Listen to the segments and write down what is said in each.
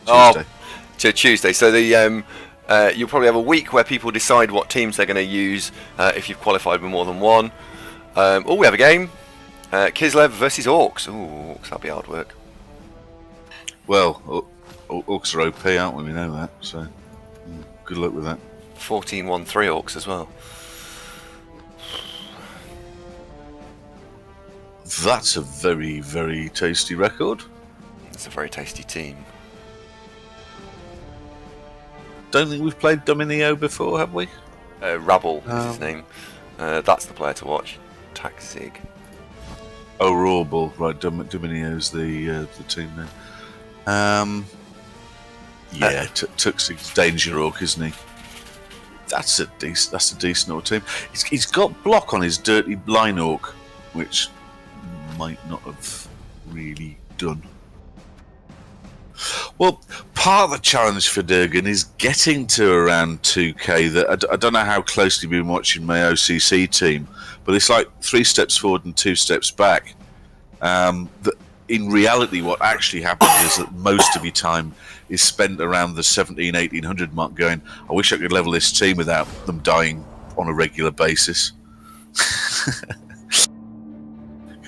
Tuesday. To Tuesday. So the you'll probably have a week where people decide what teams they're going to use if you've qualified with more than one. We have a game. Kislev versus Orcs. Ooh, Orcs, that'll be hard work. Well, Orcs are OP, aren't we? We know that. So good luck with that. 14-1-3 Orcs as well. That's a very, very tasty record. It's a very tasty team. Don't think we've played Dominio before, have we? Rabble is his name. That's the player to watch. Taxig. Oh, Rawball. Right, Dominio's the team then. Yeah, Tuxig's Danger Orc, isn't he? That's a decent Orc team. He's got block on his Dirty Line Orc, which might not have really done. Well, part of the challenge for Durgan is getting to around 2k. That I don't know how closely you've been watching my OCC team, but it's like 3 steps forward and 2 steps back. In reality, what actually happens is that most of your time is spent around the 1700-1800 mark going, I wish I could level this team without them dying on a regular basis.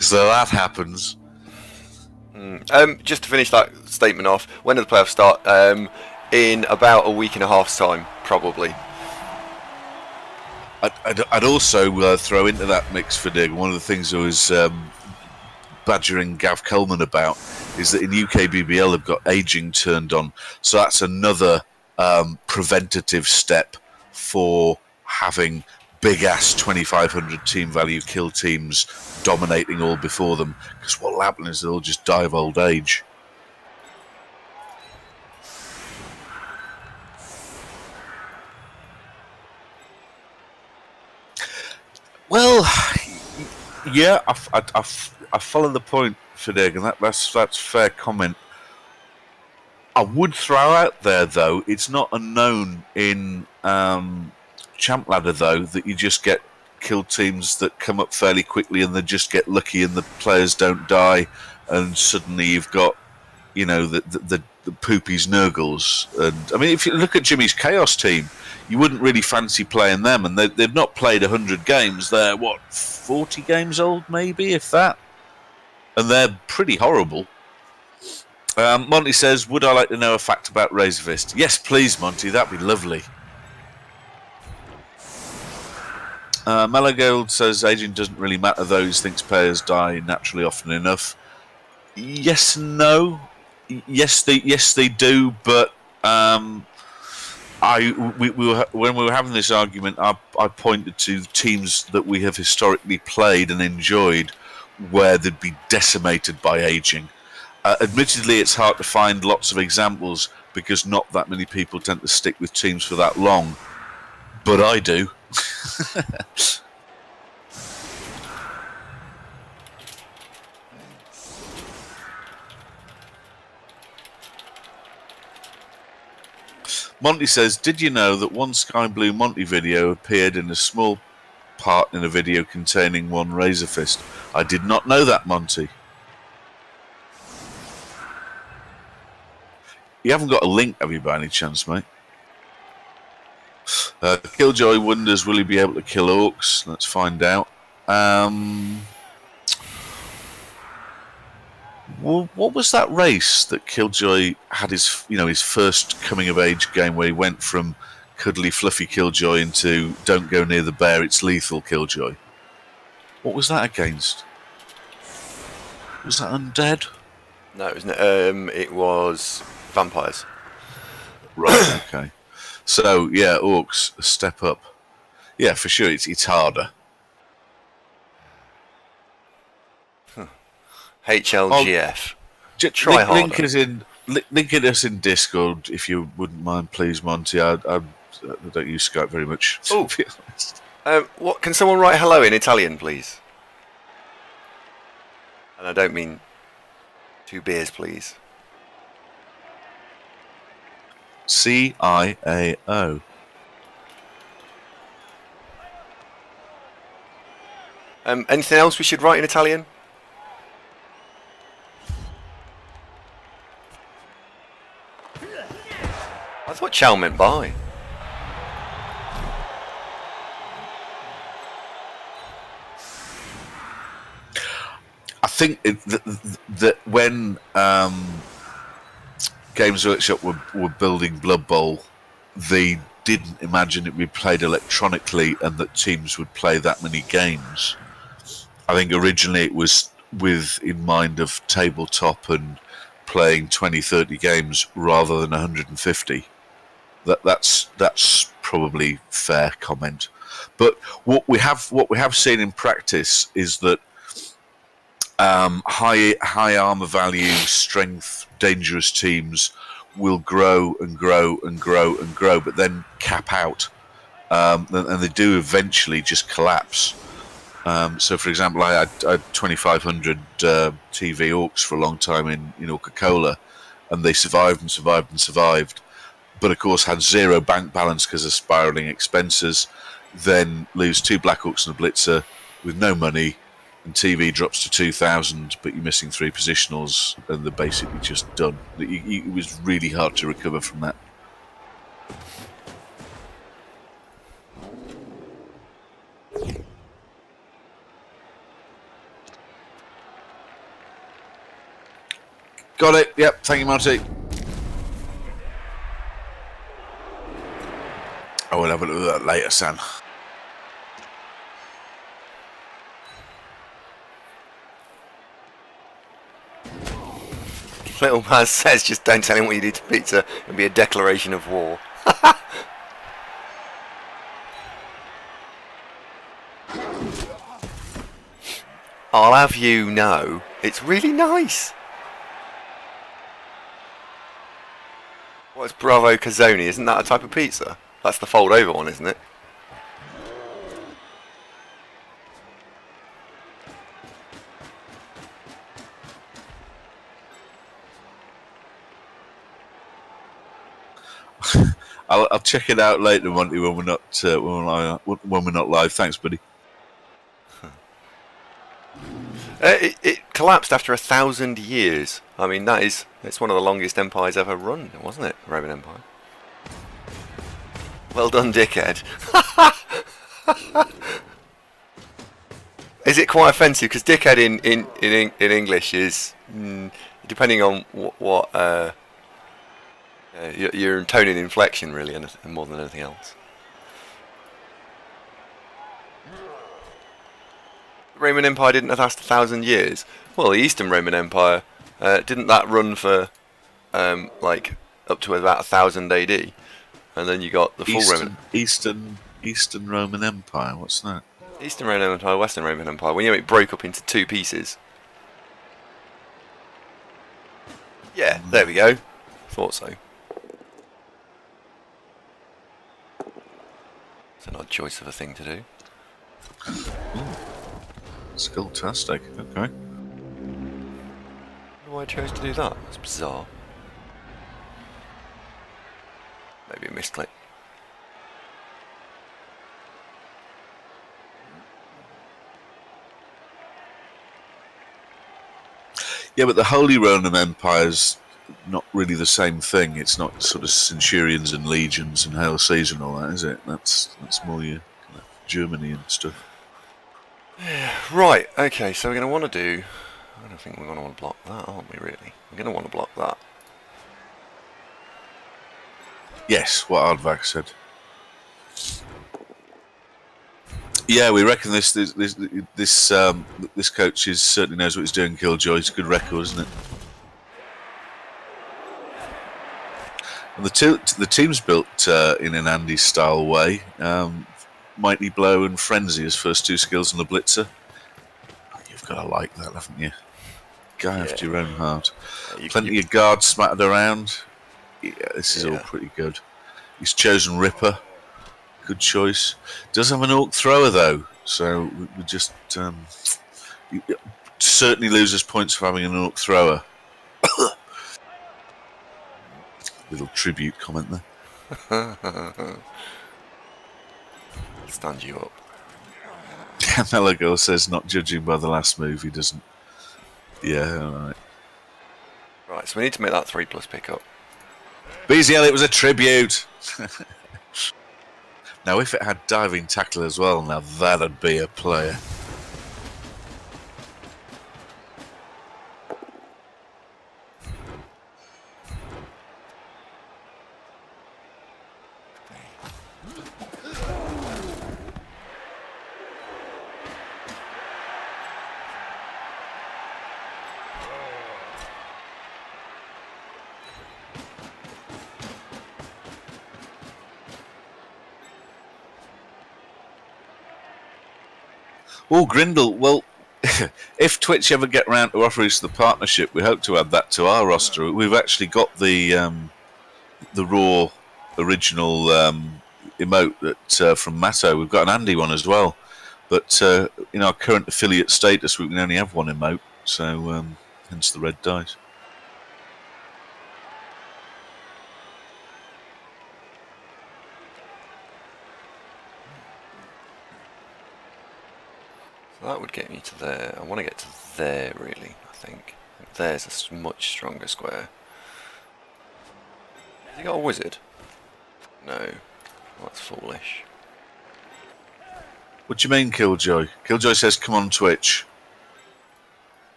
So that happens. Just to finish that statement off, when do the playoffs start? In about a week and a half's time, probably. I'd also throw into that mix for Dig. One of the things I was badgering Gav Coleman about is that in UK BBL they've got aging turned on, so that's another preventative step for having big ass 2500 team value kill teams dominating all before them, because what will happen is they'll just die of old age. Well, yeah, I follow the point, Fidig, and that's a fair comment. I would throw out there, though, it's not unknown in Champ Ladder, though, that you just get kill teams that come up fairly quickly and they just get lucky and the players don't die, and suddenly you've got, you know, the poopies Nurgles. And I mean, if you look at Jimmy's Chaos team, you wouldn't really fancy playing them, and they've not played 100 games. They're, what, 40 games old, maybe, if that? And they're pretty horrible. Monty says, would I like to know a fact about Razorfist? Yes, please, Monty, that'd be lovely. Malagold says, aging doesn't really matter, though. He thinks players die naturally often enough. Yes and no. Yes, they do, but when we were having this argument, I pointed to teams that we have historically played and enjoyed where they'd be decimated by aging. Admittedly, it's hard to find lots of examples because not that many people tend to stick with teams for that long, but I do. Monty says, did you know that one Sky Blue Monty video appeared in a small part in a video containing one Razorfist? I did not know that, Monty. You haven't got a link, have you, by any chance, mate? Killjoy wonders, will he be able to kill orcs? Let's find out. Well, what was that race that Killjoy had his first coming of age game where he went from cuddly fluffy Killjoy into don't go near the bear, it's lethal Killjoy? What was that against? Was that undead? No, it was vampires. Right, okay. So, yeah, orcs, a step up. Yeah, for sure, it's harder. HLGF. Try harder. Link us in Discord if you wouldn't mind, please, Monty. I don't use Skype very much, to be honest. What, can someone write hello in Italian, please? And I don't mean 2 beers, please. CIAO. Anything else we should write in Italian? That's what Chow meant by. I think that when Games Workshop were building Blood Bowl, they didn't imagine it would be played electronically and that teams would play that many games. I think originally it was in mind of tabletop and playing 20, 30 games rather than 150. That's probably fair comment. But what we have seen in practice is that high armor value, strength, dangerous teams will grow and grow and grow and grow, but then cap out, and they do eventually just collapse. So, for example, I had 2,500 TV Orcs for a long time in Coca-Cola, and they survived and survived and survived, but of course had zero bank balance because of spiraling expenses. Then lose 2 Black Orcs and a Blitzer with no money, and TV drops to 2,000, but you're missing 3 positionals, and they're basically just done. It was really hard to recover from that. Got it. Yep. Thank you, Marty. I will have a look at that later, Sam. Little man says, just don't tell him what you did to pizza. It'll be a declaration of war. I'll have you know, it's really nice. What's Bravo Cazzoni? Isn't that a type of pizza? That's the fold over one, isn't it? I'll check it out later, Monty, when we're not live. Thanks, buddy. It collapsed after 1,000 years. I mean, it's one of the longest empires ever run, wasn't it? Roman Empire. Well done, dickhead. Is it quite offensive? Because dickhead in English is, depending on what you're toning inflection, really, and more than anything else. The Roman Empire didn't last 1,000 years. Well, the Eastern Roman Empire didn't that run for like up to about 1,000 AD, and then you got the full Eastern Roman Empire. What's that? Eastern Roman Empire, Western Roman Empire. When it broke up into 2 pieces. Yeah, there we go. Thought so. It's an odd choice of a thing to do. Skull-tastic. Okay. Why I chose to do that? That's bizarre. Maybe a misclick. Yeah, but the Holy Roman Empire's not really the same thing. It's not sort of centurions and legions and Hail Caesar and all that, is it? That's more your kind of Germany and stuff. Right, okay, so we're going to want to do... I don't think we're going to want to block that, aren't we, really? We're going to want to block that. Yes, what Ardvak said. Yeah, we reckon this coach certainly knows what he's doing, Killjoy. It's a good record, isn't it? And the team's built in an Andy-style way. Mighty Blow and Frenzy as first 2 skills on the Blitzer. You've got to like that, haven't you? Go after your own heart. Plenty of guards smattered around. Yeah, this is all pretty good. He's chosen Ripper. Good choice. Does have an Orc Thrower, though. So we just... he certainly loses points for having an Orc Thrower. Little tribute comment there. Stand you up. Melagirl says, not judging by the last move, he doesn't. Yeah, alright. Right, so we need to make that 3+ pickup. BZL, it was a tribute. Now, if it had diving tackle as well, now that'd be a player. Oh, Grindle, well, if Twitch ever get round to offering us the partnership, we hope to add that to our roster. We've actually got the raw original emote that from Matto. We've got an Andy one as well, but in our current affiliate status, we can only have one emote, so hence the red dice. So that would get me to there. I want to get to there, really, I think. There's a much stronger square. Has he got a wizard? No. That's foolish. What do you mean, Killjoy? Killjoy says, come on, Twitch.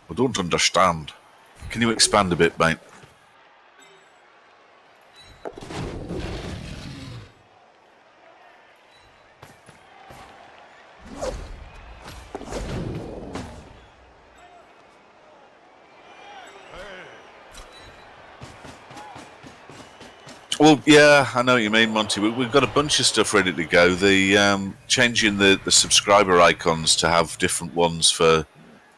I don't understand. Can you expand a bit, mate? Well, yeah, I know what you mean, Monty. We've got a bunch of stuff ready to go. The changing the subscriber icons to have different ones for,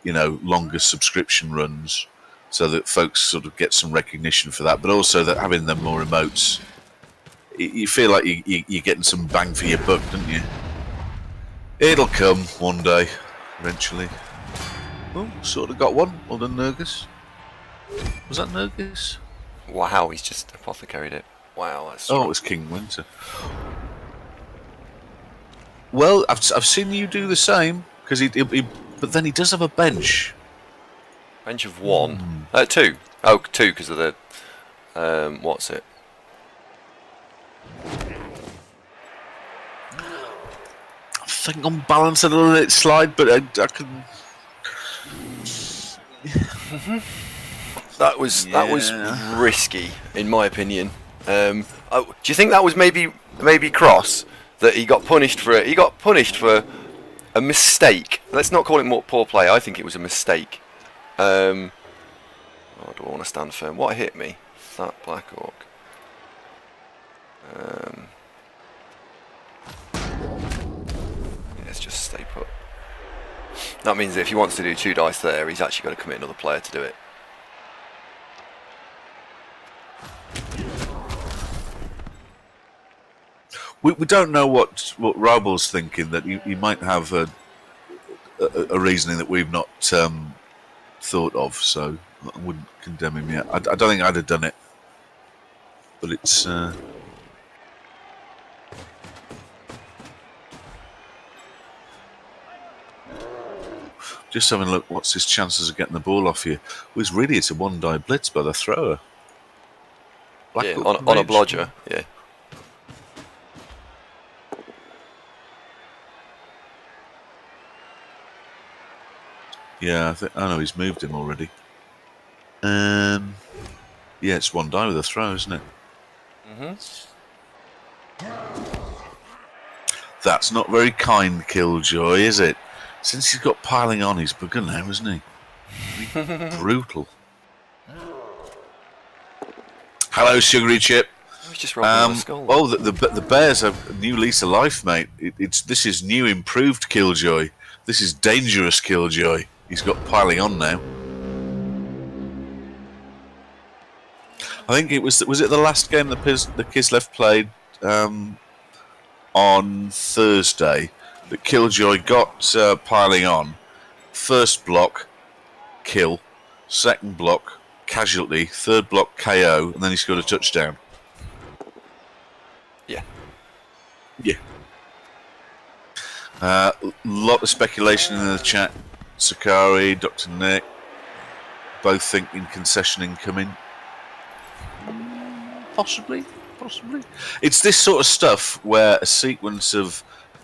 you know, longer subscription runs, so that folks sort of get some recognition for that. But also that having them more emotes, you feel like you're getting some bang for your buck, don't you? It'll come one day, eventually. Oh, sort of got one. Well done, Nurgus. Was that Nurgus? Wow, he's just apothecaried it. Wow, that's Oh, it was King Winter. Well, I've seen you do the same, because but then he does have a bench. bench of one. Two. Oh, two because of the what's it? I think I'm balancing a little bit slide, but I can. That was risky, in my opinion. Do you think that was maybe Cross, that he got punished for it? He got punished for a mistake. Let's not call it more poor play. I think it was a mistake. Oh, do I want to stand firm? What hit me? That Black Orc. Let's just stay put. That means that if he wants to do 2 dice there, he's actually got to commit another player to do it. We don't know what Raubel's thinking, that you might have a reasoning that we've not thought of, so I wouldn't condemn him yet. I don't think I'd have done it, but it's just having a look. What's his chances of getting the ball off you? Well, it's a 1-die blitz by the thrower. Yeah, on a blodger, yeah. Yeah, I know he's moved him already. Yeah, it's 1 die with a throw, isn't it? That's not very kind, Killjoy, is it? Since he's got piling on, he's begun now, isn't he? Brutal. Hello, Sugary Chip. He's just rolling the skull. Oh, the Bears have a new lease of life, mate. This is new, improved Killjoy. This is dangerous Killjoy. He's got piling on now. I think it was it the last game the Kislev played on Thursday that Killjoy got piling on. First block, kill. Second block, casualty. Third block, KO. And then he scored a touchdown. Yeah. Yeah. Lot of speculation in the chat. Sakari, Dr. Nick, both thinking concession incoming. Possibly. It's this sort of stuff where a sequence of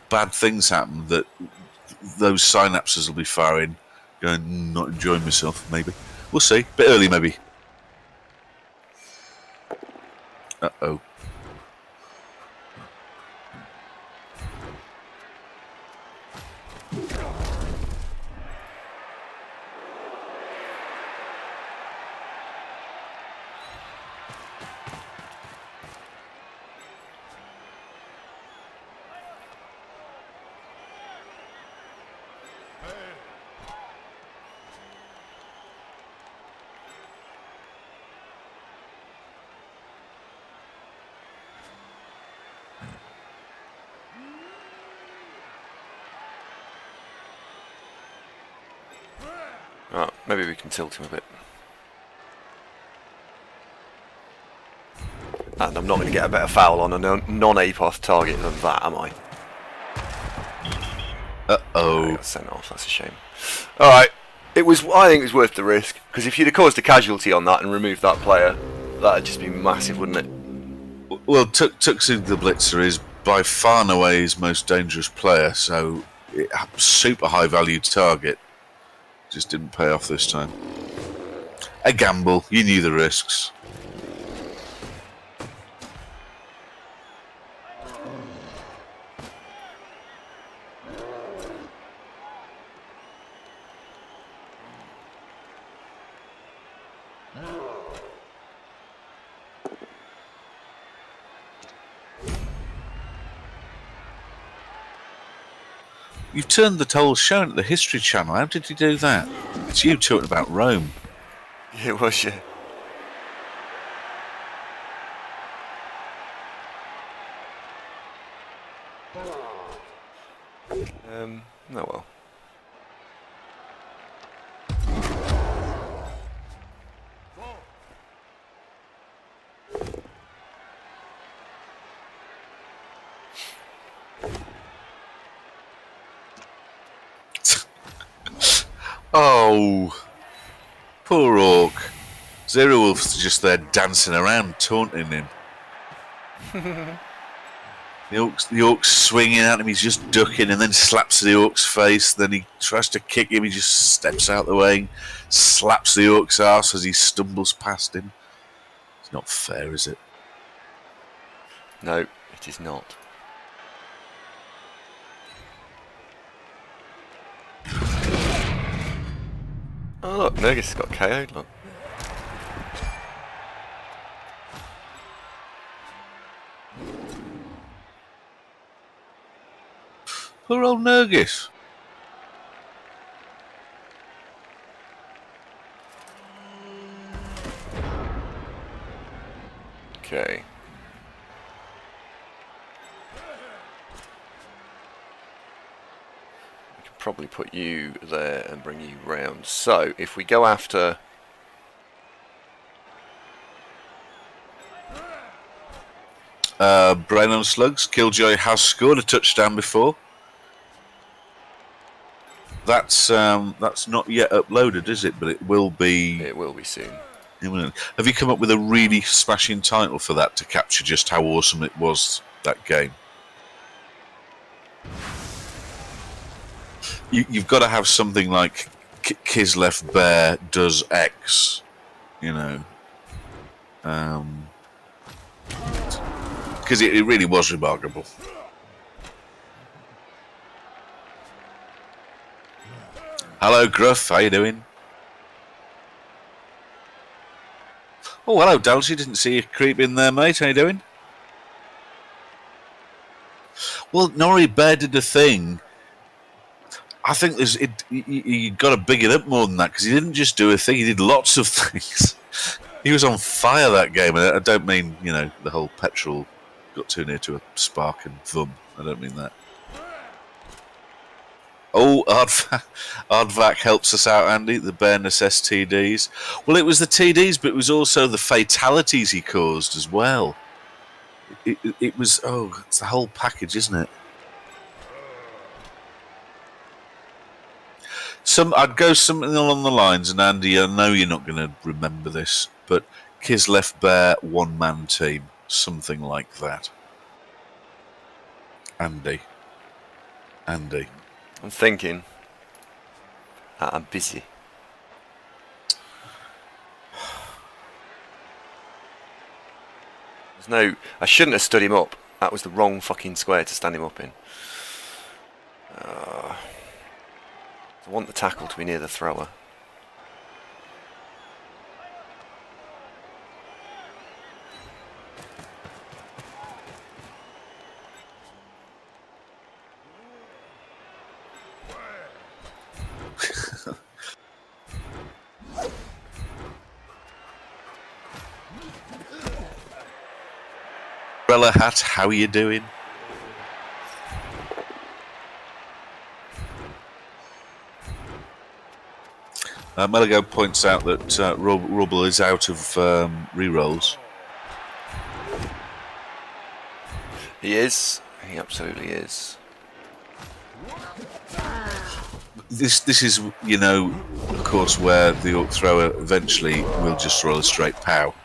bad things happen that those synapses will be firing, going, not enjoying myself, maybe. We'll see. Bit early, maybe. Uh-oh. Right, maybe we can tilt him a bit. And I'm not going to get a better foul on a non-APOS target than that, am I? Uh-oh. I got sent off, that's a shame. Alright, I think it was worth the risk, because if you'd have caused a casualty on that and removed that player, that'd just be massive, wouldn't it? Well, Tuxing the Blitzer is by far and away his most dangerous player, so super high value target. Just didn't pay off this time. A gamble. You knew the risks. You've turned the whole show into the History Channel. How did you do that? It's you talking about Rome. It was, yeah. Oh well. Oh, poor Orc. Zero Wolf's just there dancing around, taunting him. The Orc's swinging at him, he's just ducking and then slaps the Orc's face. Then he tries to kick him, he just steps out the way, slaps the Orc's ass as he stumbles past him. It's not fair, is it? No, it is not. Oh look, Nergis has got KO'd, look. Poor old Nergis. Okay. We can probably put you there and bring you round. So, if we go after... Brain on Slugs, Killjoy has scored a touchdown before. That's not yet uploaded, is it? But it will be. It will be soon. Have you come up with a really smashing title for that to capture just how awesome it was, that game? You've got to have something like Kislev Bear does X, you know. Because it really was remarkable. Hello, Gruff. How you doing? Oh, hello, Dalsy. Didn't see you creep in there, mate. How you doing? Well, Nori Bear did a thing. I think you got to big it up more than that, because he didn't just do a thing. He did lots of things. He was on fire that game, and I don't mean, you know, the whole petrol got too near to a spark and thumb. I don't mean that. Oh, Ardvac helps us out, Andy. The Bareness STDs. Well, it was the TDs, but it was also the fatalities he caused as well. It was, it's the whole package, isn't it? I'd go something along the lines, and Andy, I know you're not going to remember this, but Kislev Bear one-man team, something like that. Andy. I'm thinking. I'm busy. I shouldn't have stood him up. That was the wrong fucking square to stand him up in. I want the tackle to be near the thrower. Umbrella Hat, how are you doing? Meligo points out that Rubble is out of re-rolls. He is. He absolutely is. This is, of course, where the Orc Thrower eventually will just roll a straight pow.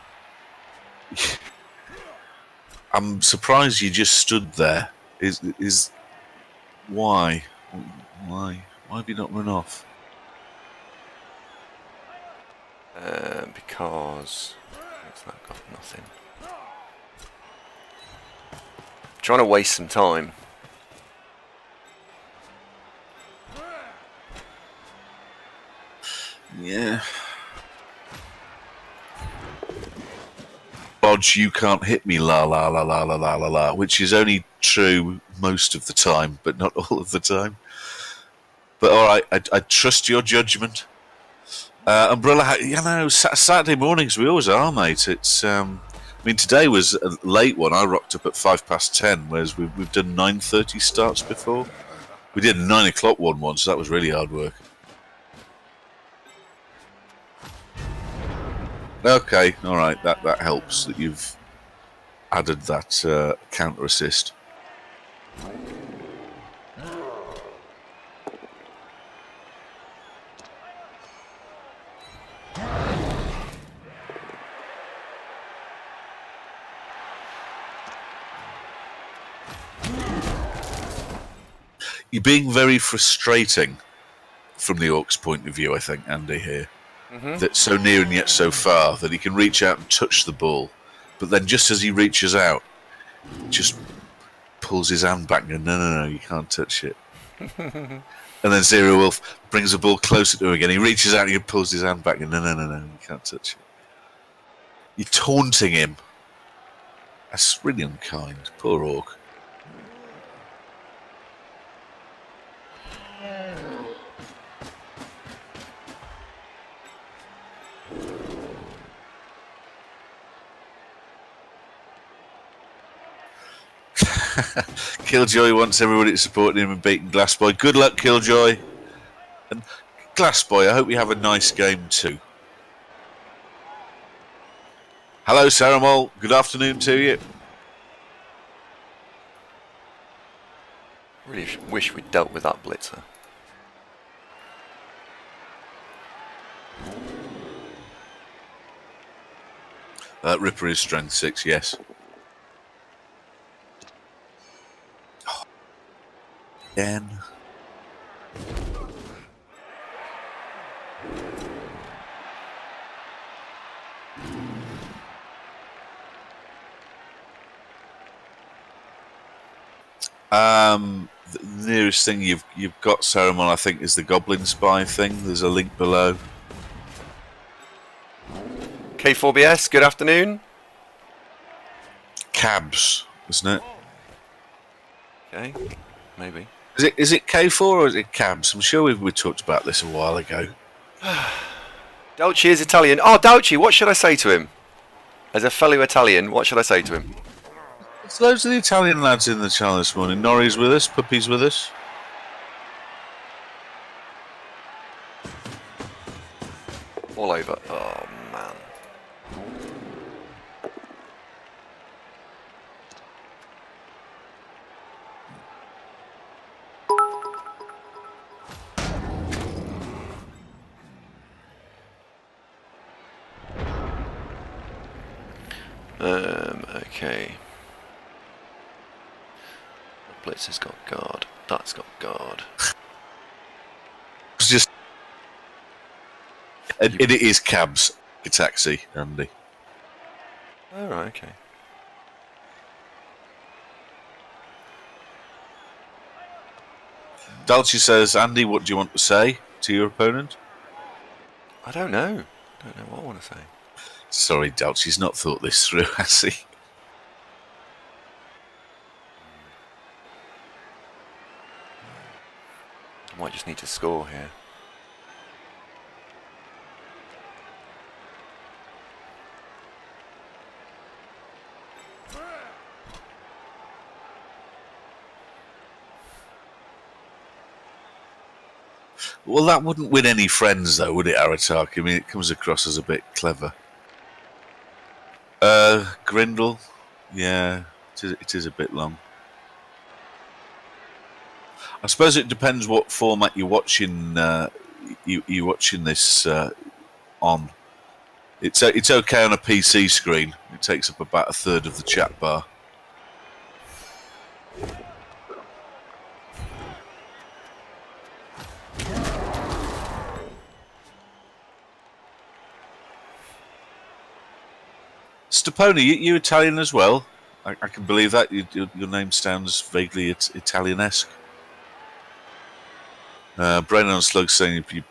I'm surprised you just stood there. Why have you not run off? Because it's not got nothing. Trying to waste some time. Yeah. Bodge, you can't hit me, la la la la la la la la, which is only true most of the time, but not all of the time. But all right, I trust your judgment. Umbrella, Saturday mornings we always are, mate. It's, today was a late one. I rocked up at 10:05, whereas we've done 9:30 starts before. We did a 9 o'clock one once, so that was really hard work. Okay, all right, that helps that you've added that counter assist. You're being very frustrating from the Orc's point of view, I think, Andy, here. Mm-hmm. That's so near and yet so far that he can reach out and touch the ball, but then just as he reaches out, just pulls his hand back and goes, no, you can't touch it. And then Zero Wolf brings the ball closer to him again. He reaches out and he pulls his hand back and no, you can't touch it. You're taunting him. That's really unkind. Poor Orc. Killjoy wants everybody to support him and beating Glassboy. Good luck, Killjoy. And Glassboy, I hope you have a nice game too. Hello, Saramol. Good afternoon to you. Really wish we'd dealt with that blitzer. Ripper is strength 6, yes. Again. The nearest thing you've got, Saruman, I think, is the Goblin Spy thing. There's a link below. K4BS, good afternoon. Cabs, isn't it? Okay, maybe. Is it K4 or is it Cabs? I'm sure we talked about this a while ago. Dolce is Italian. Oh, Dolce, what should I say to him? As a fellow Italian, what should I say to him? There's loads of the Italian lads in the channel this morning. Norrie's with us, Puppy's with us. All over. Oh, man. Okay. Blitz has got guard. That's got guard. It's just it is cabs. A taxi, Andy. Oh, right, okay. Dalchi says, Andy, what do you want to say to your opponent? I don't know. I don't know what I want to say. Sorry, Dalchi's not thought this through, has he? I might just need to score here. Well, that wouldn't win any friends, though, would it, Arataki? I mean, it comes across as a bit clever. Grindle, yeah, it is a bit long. I suppose it depends what format you're watching. You're watching this on. It's okay on a PC screen. It takes up about a third of the chat bar. Steponi, you Italian as well? I can believe that. Your name sounds vaguely Italianesque. Brain on Slug saying you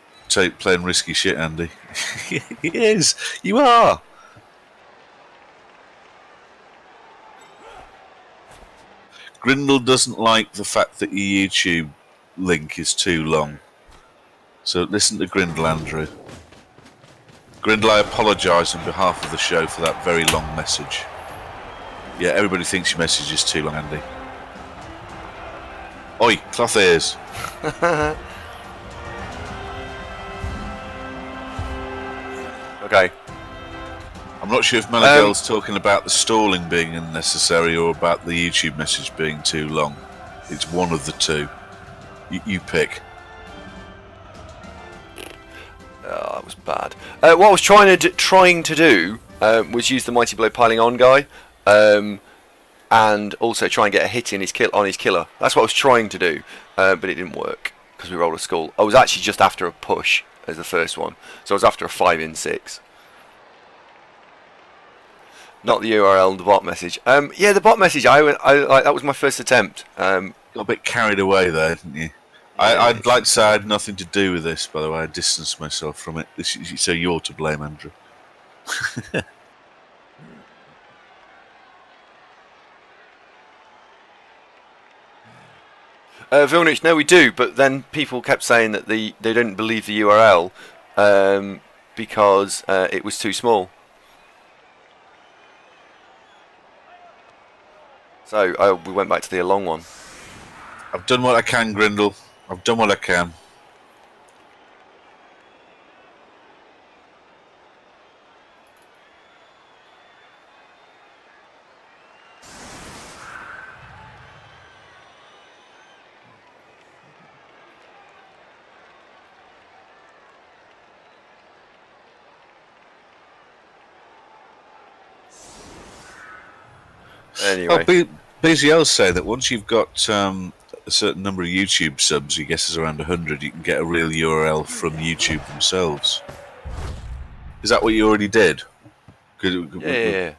playing risky shit, Andy. He is. You are. Grindle doesn't like the fact that your YouTube link is too long. So listen to Grindle, Andrew. Grindle, I apologise on behalf of the show for that very long message. Yeah, everybody thinks your message is too long, Andy. Oi, cloth ears. Okay. I'm not sure if Malagel's talking about the stalling being unnecessary or about the YouTube message being too long. It's one of the two. You pick. Oh, that was bad. What I was trying to do was use the Mighty Blow piling on guy, and also try and get a hit in on his killer. That's what I was trying to do, but it didn't work because we rolled a skull. I was actually just after a push as the first one, so I was after a 5 in 6. Not the URL, the bot message. Yeah, the bot message. I that was my first attempt. Got a bit carried away there, didn't you? I'd like to say I had nothing to do with this, by the way. I distanced myself from it. So you're to blame, Andrew. Vilnich, no, we do, but then people kept saying that they didn't believe the URL because it was too small. So we went back to the long one. I've done what I can, Grindle. I've done what I can. Anyway. Oh, BZL say that once you've got a certain number of YouTube subs, you guess it's around 100, you can get a real URL from YouTube themselves. Is that what you already did? Yeah.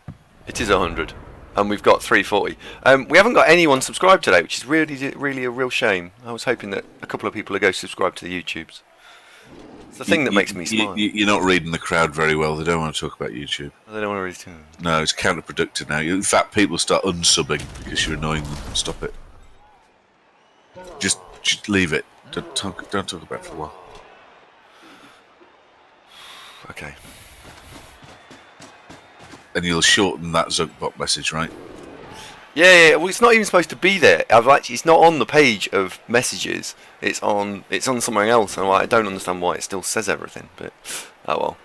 It is 100, and we've got 340. We haven't got anyone subscribed today, which is really a real shame. I was hoping that a couple of people would go subscribe to the YouTubes. It's the thing that makes me smile. You're not reading the crowd very well. They don't want to talk about YouTube. They don't want to read it. No, it's counterproductive now. In fact, people start unsubbing because you're annoying them. Stop it. Just leave it. Don't talk about it for a while. Okay. And you'll shorten that Zunkbot message, right? Yeah. Well, it's not even supposed to be there. It's not on the page of messages. It's on somewhere else, and I don't understand why it still says everything. But oh well.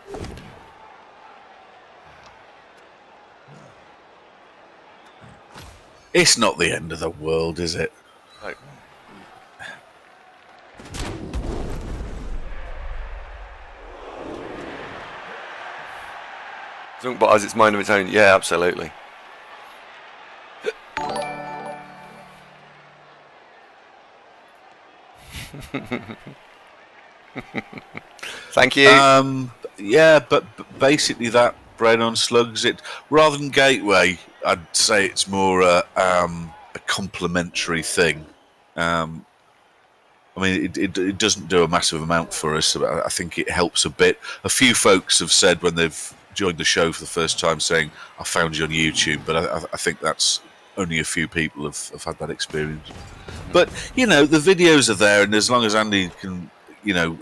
It's not the end of the world, is it? No. Zunkbot has its mind of its own. Yeah, absolutely. Thank you. Yeah, but basically that Brain on Slugs, it rather than Gateway, I'd say it's more a complementary thing. I mean, it doesn't do a massive amount for us. But I think it helps a bit. A few folks have said when they've joined the show for the first time, saying, "I found you on YouTube," but I think that's only a few people have had that experience. But you know, the videos are there, and as long as Andy can, you know,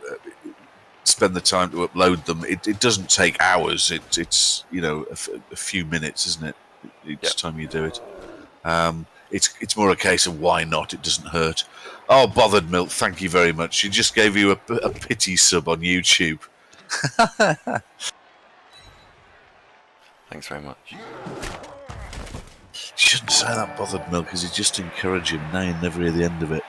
spend the time to upload them, it doesn't take hours. It's you know a few minutes, isn't it? Each time you do it. It's more a case of why not? It doesn't hurt. Oh, Bothered Milk, thank you very much. She just gave you a pity sub on YouTube. Thanks very much. You shouldn't say that, Bothered Milk, because you just encourage him. Now you never hear the end of it.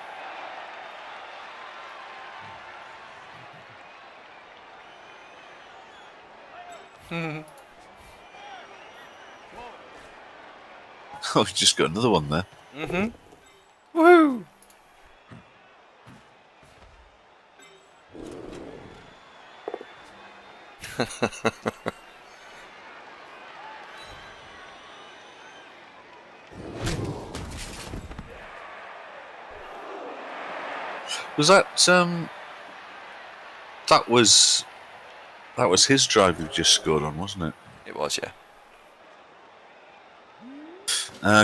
Oh, we've just got another one there. Woo! Was that was his drive who just scored on, wasn't it? It was, yeah.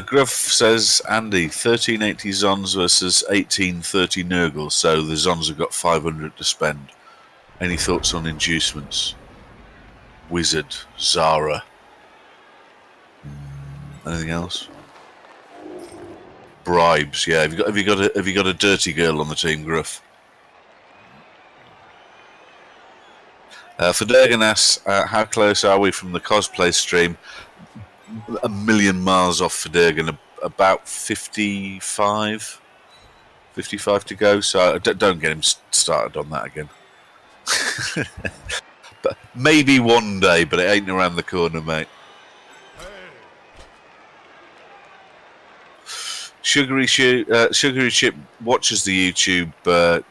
Gruff says, Andy, 1380 Zons versus 1830 Nurgle, so the Zons have got 500 to spend. Any thoughts on inducements? Wizard, Zara. Anything else? Bribes, yeah. Have you got a dirty girl on the team, Gruff? Ferdergan asks, how close are we from the cosplay stream? A million miles off Ferdergan, about 55 to go, so don't get him started on that again. But maybe one day, but it ain't around the corner, mate. Sugary Chip watches the YouTube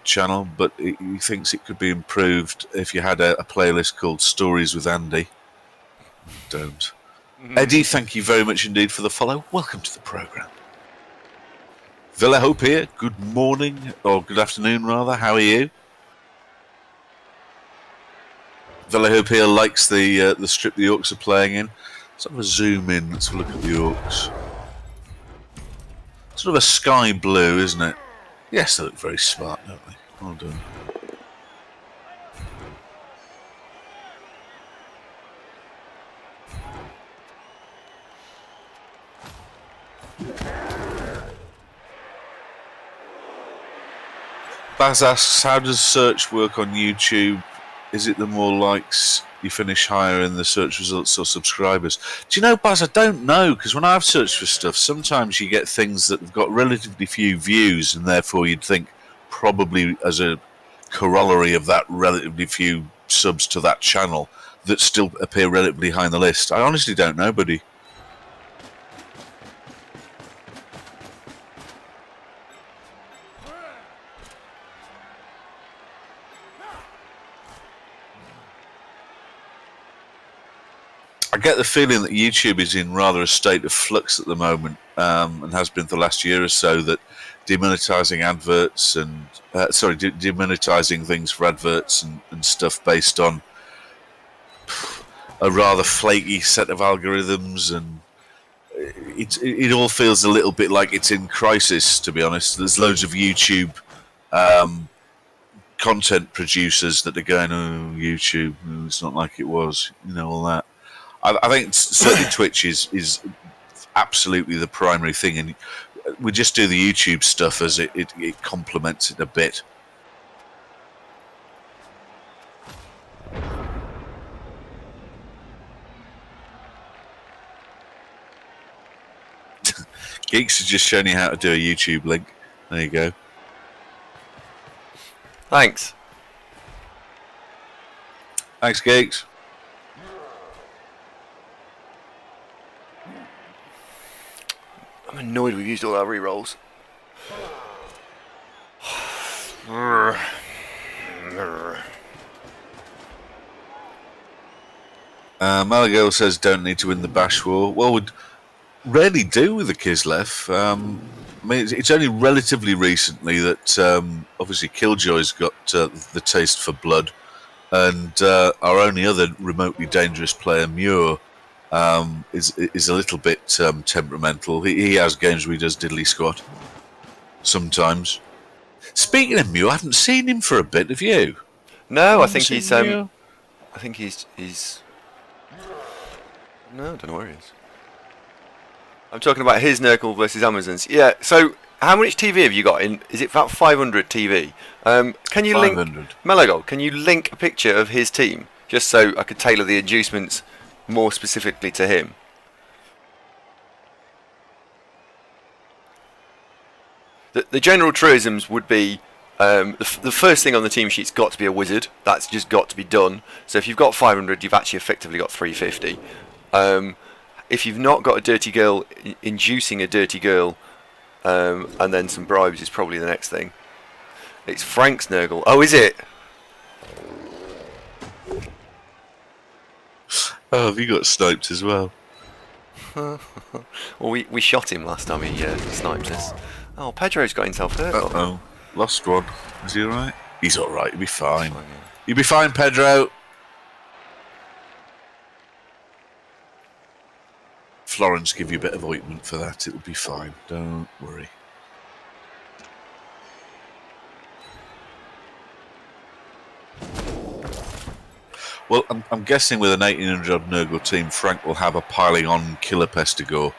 channel, but he thinks it could be improved if you had a playlist called Stories with Andy. Don't. Eddie, thank you very much indeed for the follow. Welcome to the programme. Villa Hope here. Good morning, or good afternoon rather. How are you? Villa Hope here likes the strip the Orcs are playing in. Let's have a zoom in. Let's have a look at the Orcs. Sort of a sky blue, isn't it? Yes, they look very smart, don't they? Well done. Baz asks, how does search work on YouTube? Is it the more likes you finish higher in the search results or subscribers? Do you know, Baz, I don't know, because when I've searched for stuff, sometimes you get things that have got relatively few views, and therefore you'd think probably as a corollary of that relatively few subs to that channel that still appear relatively high on the list. I honestly don't know, buddy. I get the feeling that YouTube is in rather a state of flux at the moment, and has been for the last year or so, that demonetizing adverts and demonetizing things for adverts and stuff based on a rather flaky set of algorithms, and it all feels a little bit like it's in crisis, to be honest. There's loads of YouTube content producers that are going, oh, YouTube, it's not like it was, all that. I think certainly Twitch is absolutely the primary thing, and we just do the YouTube stuff as it complements it a bit. Geeks has just shown you how to do a YouTube link. There you go. Thanks. Thanks, Geeks. I'm annoyed we've used all our rerolls. Malago says don't need to win the Bash War. Well, we rarely do with the Kislev. I mean, it's only relatively recently that obviously Killjoy's got the taste for blood, and our only other remotely dangerous player, Muir, is a little bit temperamental. He has games where he does diddly squat sometimes. Speaking of Muir, I haven't seen him for a bit. Have you? No, I Haven't think seen he's. Muir? I think he's. No, I don't know where he is. I'm talking about his Nurgle versus Amazons. Yeah. So, how much TV have you got in? Is it about 500 TV? Can you 500. link Melagol? Can you link a picture of his team just so I could tailor the inducements more specifically to him? The general truisms would be the first thing on the team sheet's got to be a wizard. That's just got to be done. So if you've got 500, you've actually effectively got 350. If you've not got a dirty girl, inducing a dirty girl and then some bribes is probably the next thing. It's Frank's Nurgle. Oh, is it? Oh, have you got sniped as well? Well, we shot him last time he sniped us. Oh, Pedro's got himself hurt. Uh-oh. Lost one. Is he alright? He's alright. He'll be fine. Fine, yeah. You'll be fine, Pedro. Florence give you a bit of ointment for that. It'll be fine. Don't worry. Well, I'm guessing with an 1800 Nurgle team, Frank will have a piling on killer Pestigore.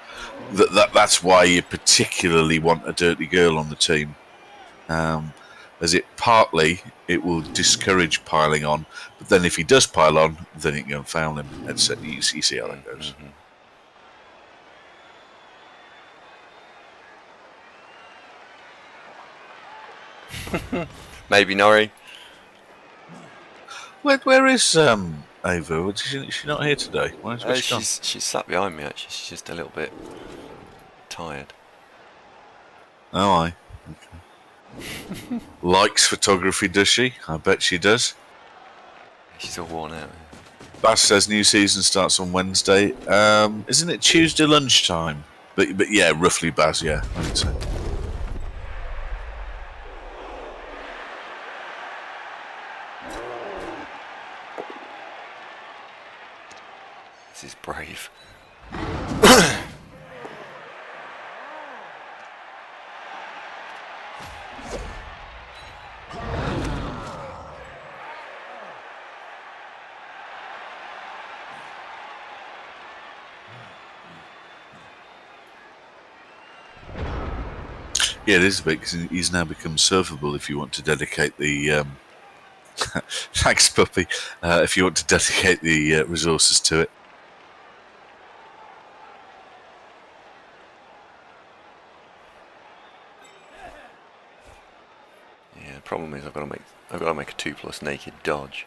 That's why you particularly want a dirty girl on the team. As it partly it will discourage piling on, but then if he does pile on, then you can go and foul him. And so you see how that goes. Maybe Norrie. Where is Ava? Is she not here today? Where's she gone? She's sat behind me actually. She's just a little bit tired. Oh, aye. Okay. Likes photography, does she? I bet she does. She's all worn out. Bass says new season starts on Wednesday. Isn't it Tuesday lunchtime? But yeah, roughly Bass, yeah, I think so. This is brave. Yeah, it is a bit because he's now become servable if you want to dedicate the. Thanks, puppy. If you want to dedicate the resources to it. Yeah, the problem is I've got to make a 2+ naked dodge.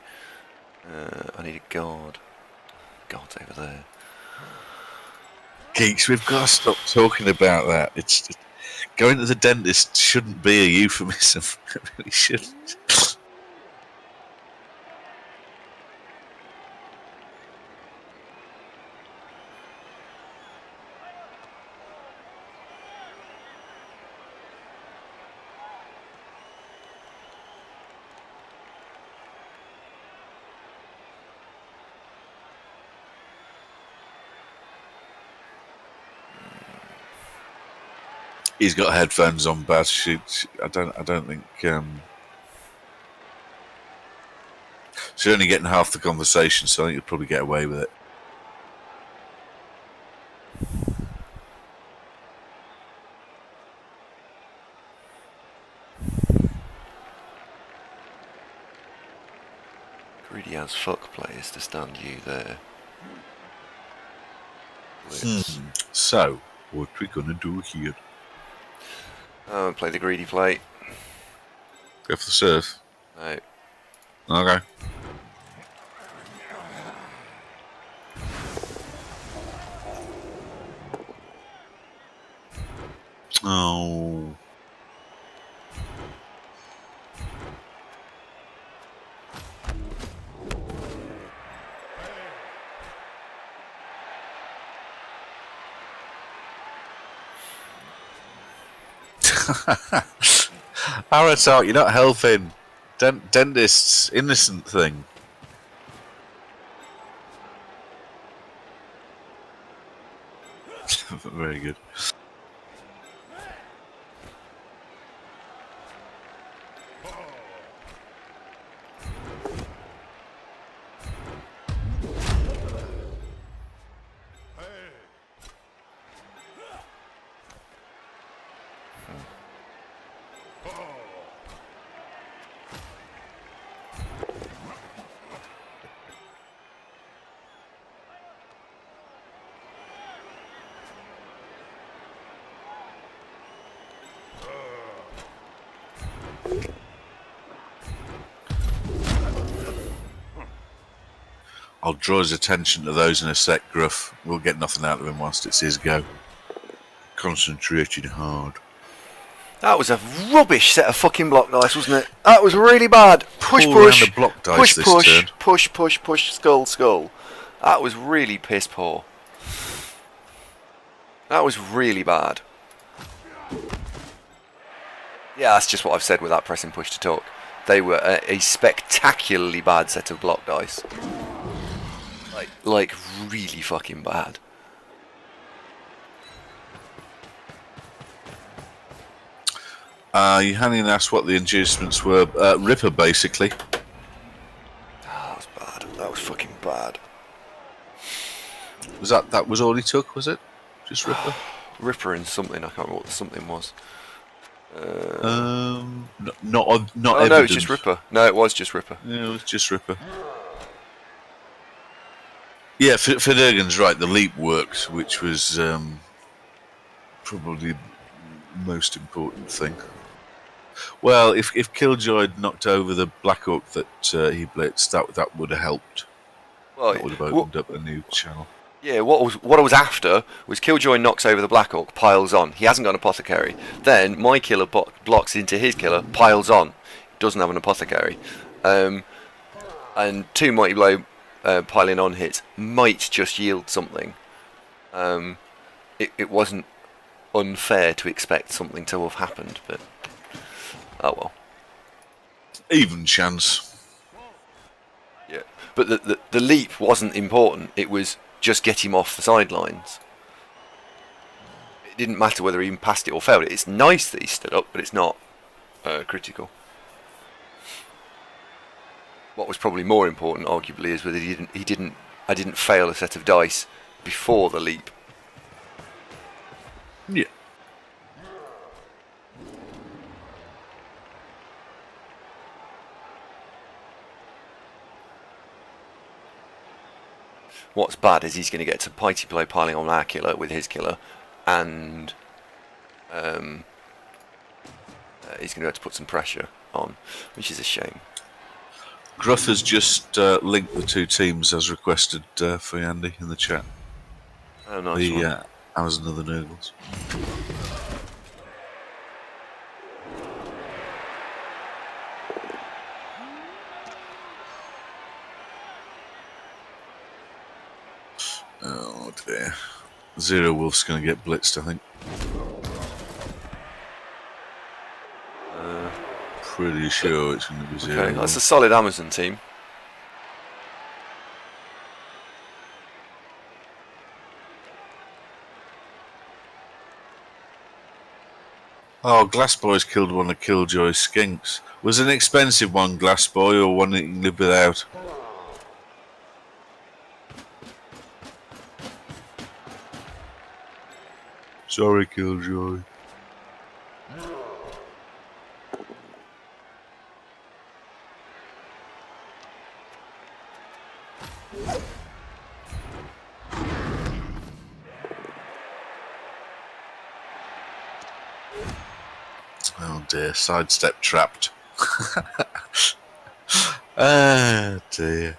I need a guard. Guard's over there. Geeks, we've got to stop talking about that. It's going to the dentist shouldn't be a euphemism. It really shouldn't. He's got headphones on, Baz. I don't think. She's only getting half the conversation, so I think you'll probably get away with it. Greedy as fuck players to stand you there. So, what we gonna do here? Oh, play the greedy play. Go for the surf. No. Okay. Oh. Aratar, you're not helping. Dentist's innocent thing. Very good. I'll draw his attention to those in a sec, Gruff. We'll get nothing out of him whilst it's his go. Concentrated hard. That was a rubbish set of fucking block dice, wasn't it? That was really bad. Push, Pull push, round the block dice push, this push, turn. push, push, push, skull, skull. That was really piss poor. That was really bad. Yeah, that's just what I've said without pressing push to talk. They were a spectacularly bad set of block dice. Like really fucking bad. Yohannian asked what the inducements were. Ripper, basically. Oh, that was bad. That was fucking bad. Was that was all he took, was it? Just Ripper? Ripper and something, I can't remember what the something was. Not oh evident. no, it's just Ripper. No, it was just Ripper. Yeah, it was just Ripper. Yeah, Fidurgan's right, the leap worked, which was probably the most important thing. Well, if Killjoy had knocked over the Black Orc that he blitzed, that would have helped. Well, That would have opened up a new channel. Yeah, what I was after was Killjoy knocks over the Black Orc, piles on. He hasn't got an apothecary. Then my killer blocks into his killer, piles on. Doesn't have an apothecary. And 2 Mighty Blow piling on hits might just yield something. It wasn't unfair to expect something to have happened, but oh well. Even chance. Yeah, but the leap wasn't important. It was just get him off the sidelines. It didn't matter whether he passed it or failed it. It's nice that he stood up, but it's not critical. What was probably more important, arguably, is whether I didn't fail a set of dice before the leap. Yeah. What's bad is he's going to get to Mighty Blow piling on our killer with his killer, and he's going to have to put some pressure on, which is a shame. Gruff has just linked the 2 teams as requested for Andy in the chat. Oh, nice the one. Amazon of the Noodles. Oh dear. Zero Wolf's going to get blitzed, I think. Pretty sure it's going to be Zero Okay, Wolf. that's a solid Amazon team. Oh, Glass Boy's killed one of Killjoy's skinks. Was it an expensive one, Glass Boy, or one that you can live without? Sorry, Killjoy. Oh dear, sidestep trapped. Ah dear.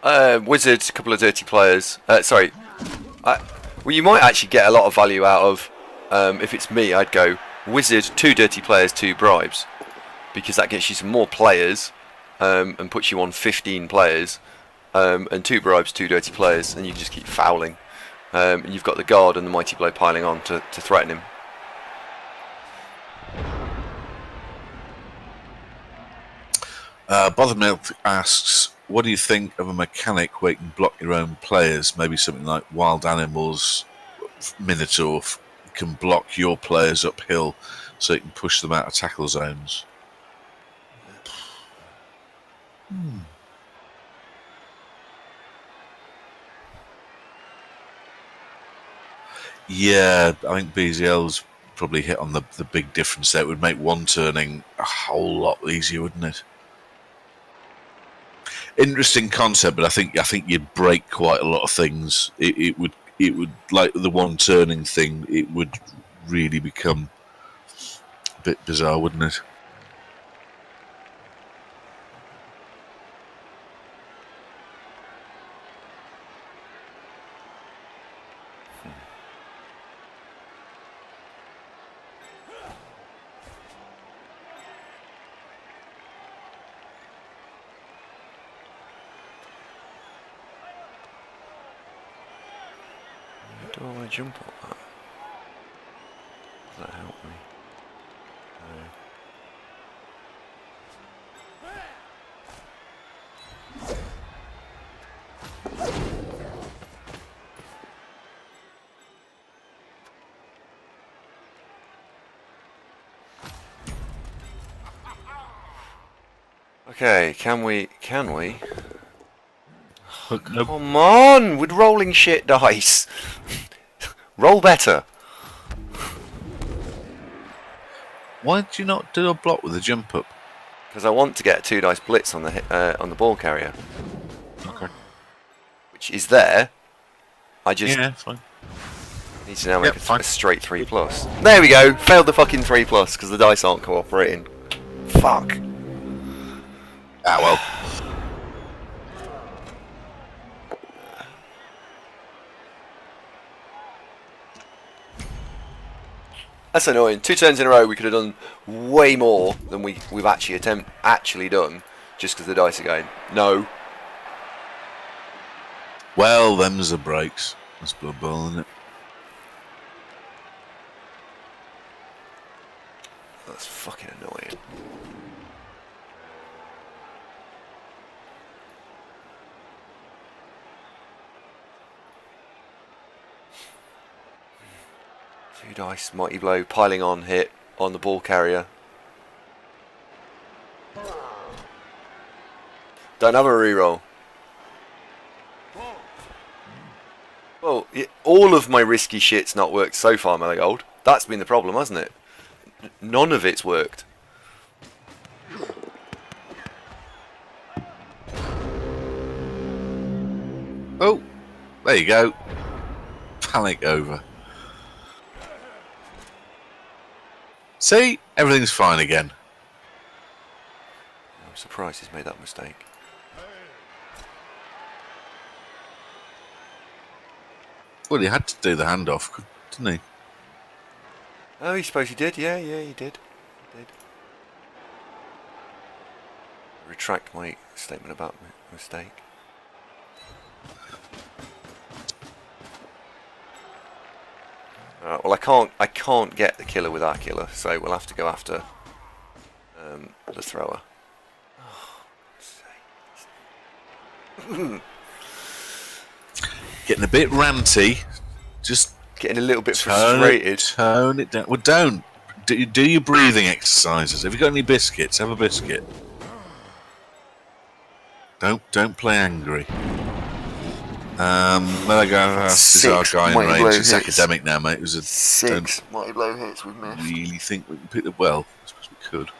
Wizard, a couple of dirty players. Sorry. Well, you might actually get a lot of value out of. If it's me, I'd go Wizard, 2 dirty players, 2 bribes, because that gets you some more players, and puts you on 15 players, and 2 bribes, 2 dirty players, and you can just keep fouling. And you've got the guard and the mighty blow piling on to threaten him. Bothermilk asks, what do you think of a mechanic where you can block your own players? Maybe something like Wild Animals, Minotaur can block your players uphill so you can push them out of tackle zones. Yeah, I think BZL's probably hit on the big difference there. It would make one turning a whole lot easier, wouldn't it? Interesting concept, but I think you'd break quite a lot of things. It would like the one turning thing. It would really become a bit bizarre, wouldn't it? Do I want to jump on that? Does that help me? No. Okay, can we? Come on, with rolling shit dice. Roll better. Why did you not do a block with a jump up? Because I want to get a 2 dice blitz on the ball carrier. Okay. Which is there. I just fine. need to now make a straight 3+. There we go. Failed the fucking 3+ because the dice aren't cooperating. Fuck. Ah well. That's annoying. 2 turns in a row, we could have done way more than we've actually done, just because the dice are going no. Well, them's the breaks. That's Blood Bowl, isn't it? That's fucking annoying. Two dice, mighty blow, piling on, hit on the ball carrier. Don't have a reroll. Well, all of my risky shit's not worked so far, Meligold. That's been the problem, hasn't it? None of it's worked. Oh, there you go. Panic over. See, everything's fine again. I'm surprised he's made that mistake. Well, he had to do the handoff, didn't he? Oh, he suppose he did. Yeah, he did. Retract my statement about mistake. Well, I can't get the killer with our killer, so we'll have to go after the thrower. Oh, Getting a bit ranty. Just getting a little bit frustrated. Tone it down. Well, don't. Do your breathing exercises. Have you got any biscuits? Have a biscuit. Don't play angry. This is our guy in range. It's academic now, mate. It was a 6 mighty blow hits with me. Really think we can pick the well. I suppose we could.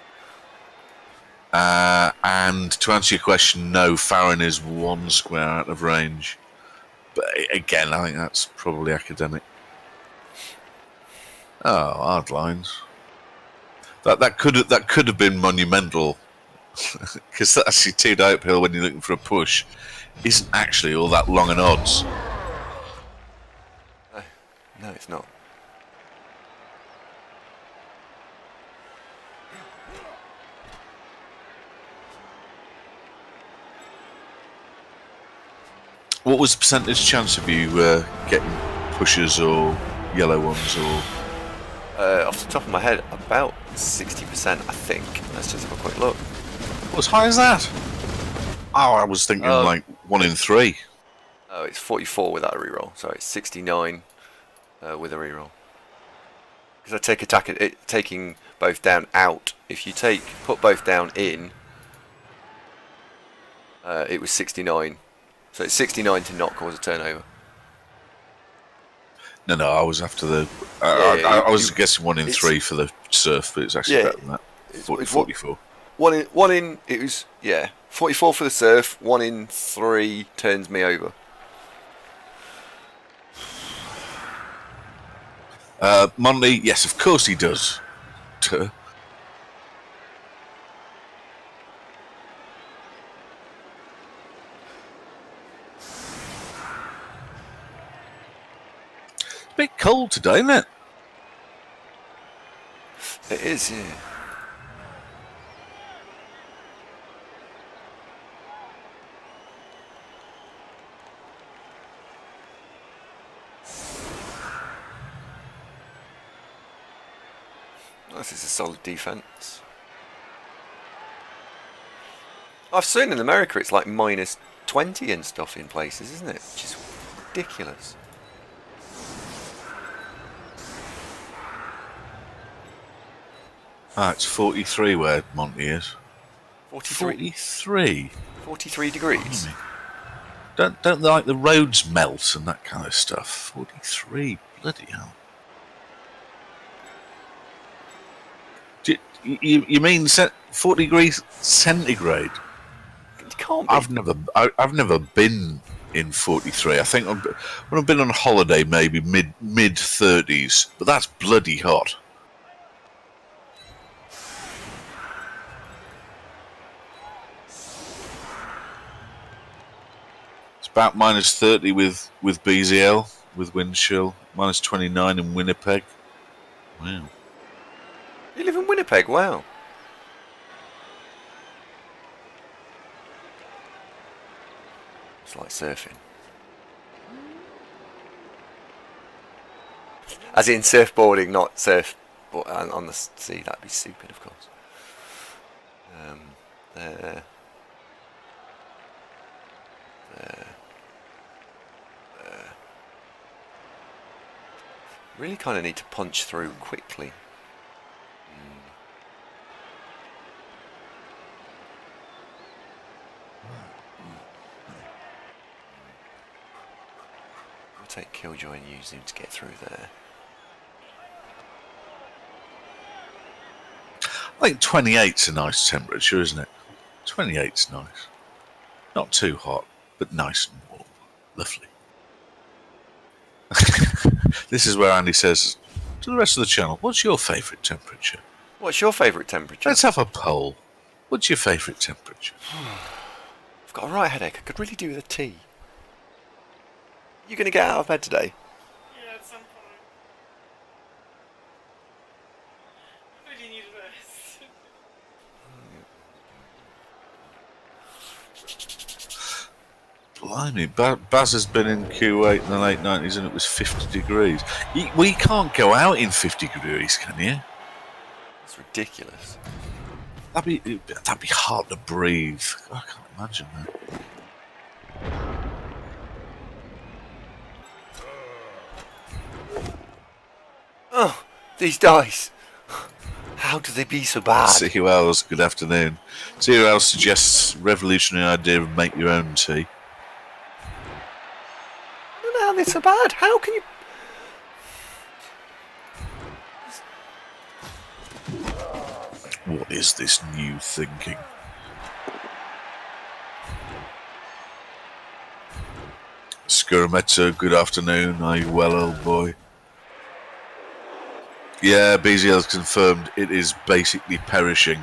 And to answer your question, no, Farron is 1 square out of range. But again, I think that's probably academic. Oh, hard lines. That could have been monumental because that's your 2 uphill when you're looking for a push, isn't actually all that long an odds. No, it's not. What was the percentage chance of you getting pushes or yellow ones or? Off the top of my head, about 60%, I think. Let's just have a quick look. What, as high as that? Oh, I was thinking like 1 in 3. Oh, it's 44 without a reroll. Sorry, it's 69 with a reroll. Because I take attack at it, taking both down out. If you put both down in, it was 69. So it's 69 to not cause a turnover. No, I was after the. Yeah, I was guessing 1 in 3 for the surf, but it's actually better than that. 44. One in. It was 44 for the surf. 1 in 3 turns me over. Monty, yes, of course he does. Bit cold today, isn't it? It is, yeah. This is a solid defense. I've seen in America it's like minus 20 and stuff in places, isn't it? Which is ridiculous. It's 43 where Monty is. 43. 43 degrees. Don't like the roads melt and that kind of stuff. 43, bloody hell. You mean 40 degrees centigrade? It can't be. I've never been in 43. I think when I've been on holiday, maybe mid 30s, but that's bloody hot. It's about minus 30 with BZL, with wind chill. Minus 29 in Winnipeg. Wow. You live in Winnipeg? Wow. It's like surfing. As in surfboarding, not surf on the sea. That'd be stupid, of course. There. Really kind of need to punch through quickly. We'll take Killjoy and use him to get through there. I think 28's a nice temperature, isn't it? 28's nice. Not too hot, but nice and warm. Lovely. This is where Andy says to the rest of the channel, what's your favourite temperature? What's your favourite temperature? Let's have a poll. What's your favourite temperature? I've got a right headache. I could really do with a tea. You going to get out of bed today? Yeah, at some point. I really need a rest. Blimey, Baz has been in Kuwait in the late 90s and it was 50 degrees. We can't go out in 50 degrees, can you? It's ridiculous. That'd be hard to breathe. I can't imagine that. Oh, these dice. How do they be so bad? See who else, good afternoon. See who else suggests revolutionary idea of make your own tea. I don't know how they're so bad. How can you... What is this new thinking? Skurametsu, good afternoon. Are you well, old boy? Yeah, BZL's confirmed it is basically perishing.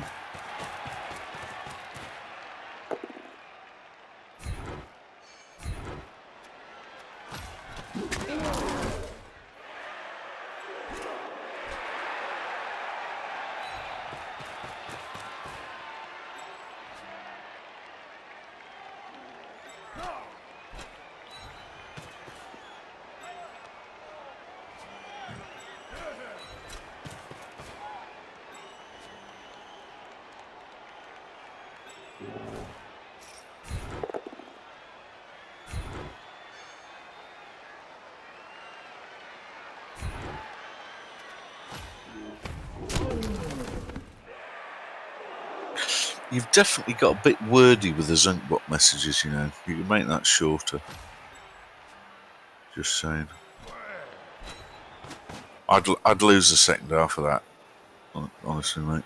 You've definitely got a bit wordy with the Zunkbot messages, you know. You can make that shorter. Just saying. I'd lose the second half of that, honestly, mate.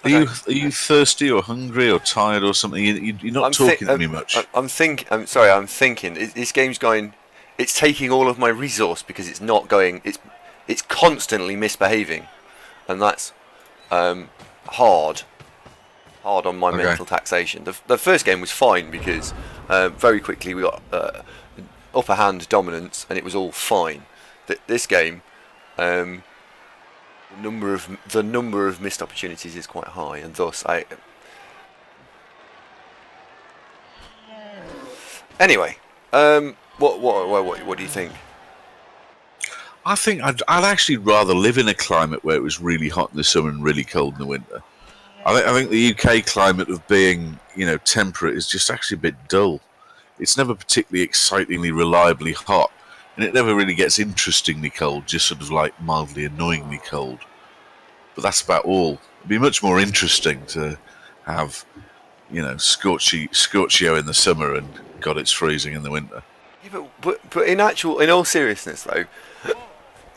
Okay. Are you thirsty or hungry or tired or something? You're not talking to me much. I'm thinking. This game's going. It's taking all of my resource because it's not going. It's constantly misbehaving, and that's hard on my mental taxation. The first game was fine because very quickly we got upper hand dominance, and it was all fine. This game. The number of missed opportunities is quite high, and thus I. Anyway, what do you think? I think I'd actually rather live in a climate where it was really hot in the summer and really cold in the winter. I think the UK climate of being, you know, temperate is just actually a bit dull. It's never particularly excitingly, reliably hot, and it never really gets interestingly cold, just sort of like mildly annoyingly cold. But that's about all. It'd be much more interesting to have, you know, scorchio in the summer and God, it's freezing in the winter. Yeah, but in all seriousness though,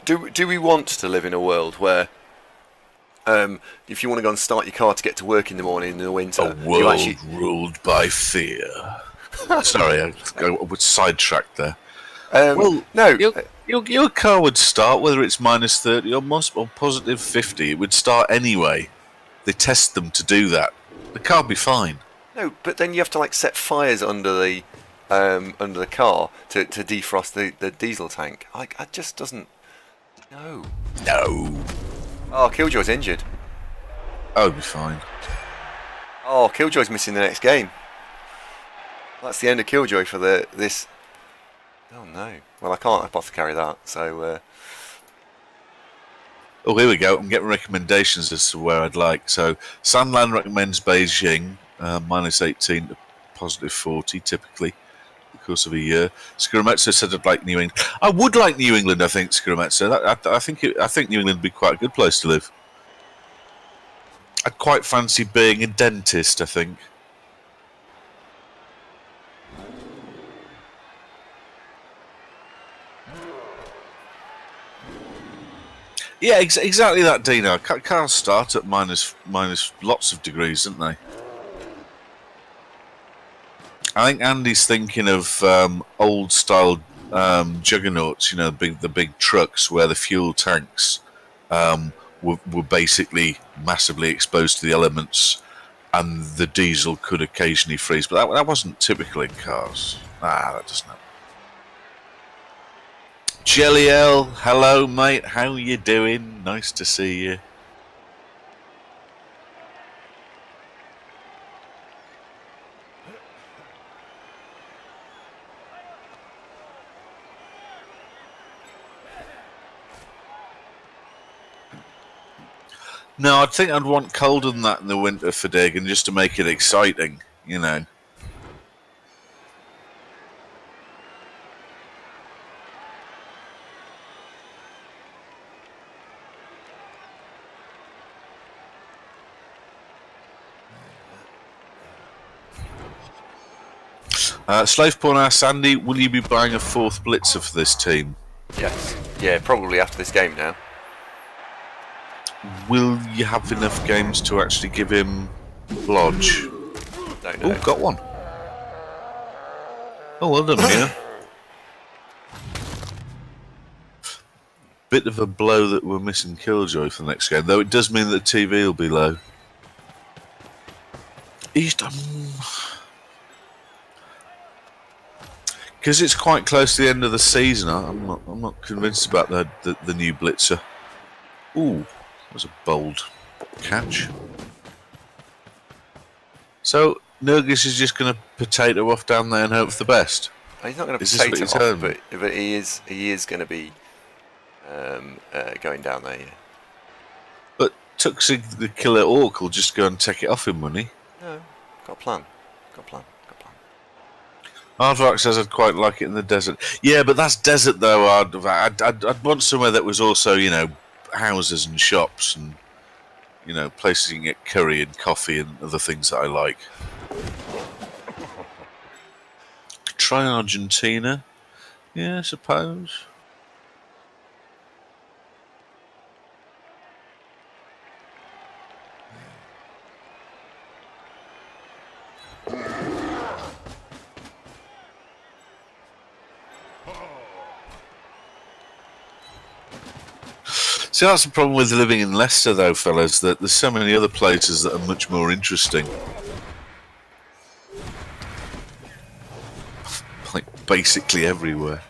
do we want to live in a world where if you want to go and start your car to get to work in the morning in the winter, a world ruled by fear. Sorry, I would sidetrack there. Well, no. Your car would start whether it's minus 30 or positive 50. It would start anyway. They test them to do that. The car would be fine. No, but then you have to like set fires under the car to defrost the diesel tank. Like, that just doesn't. No. Oh, Killjoy's injured. Oh, it'd be fine. Oh, Killjoy's missing the next game. That's the end of Killjoy for this. Oh no. Well, I can't apothecary that, so... Oh, here we go. I'm getting recommendations as to where I'd like. So, Sandland recommends Beijing, minus 18 to positive 40, typically, in the course of a year. Skurametsu said I'd like New England. I would like New England, I think, Skurametsu. I think New England would be quite a good place to live. I'd quite fancy being a dentist, I think. Yeah, exactly that, Dino. Cars start at minus lots of degrees, don't they? I think Andy's thinking of old-style juggernauts, you know, the big trucks where the fuel tanks were basically massively exposed to the elements, and the diesel could occasionally freeze. But that wasn't typical in cars. That doesn't happen. Jelliel, hello mate, how you doing? Nice to see you. No, I think I'd want colder than that in the winter for Dagan, just to make it exciting, you know. Slave Porn asks, Andy, will you be buying a fourth blitzer for this team? Yes. Yeah, probably after this game now. Will you have enough games to actually give him Lodge? Don't know. Oh, got one. Oh, well done, Mina. Bit of a blow that we're missing Killjoy for the next game, though it does mean that the TV will be low. because it's quite close to the end of the season. I'm not convinced about the new blitzer. Ooh, that was a bold catch. So Nurgis is just going to potato off down there and hope for the best. He's not going to Is this what potato you're off, telling me? but he is going to be going down there. Yeah. But Tuxig the killer orc will just go and take it off him, wouldn't he? No, got a plan. Got a plan. Aardvark says I'd quite like it in the desert. Yeah, but that's desert though. I'd want somewhere that was also, you know, houses and shops and, you know, places you can get curry and coffee and other things that I like. Try Argentina. Yeah, I suppose. See, that's the problem with living in Leicester, though, fellas, that there's so many other places that are much more interesting. Like, basically everywhere.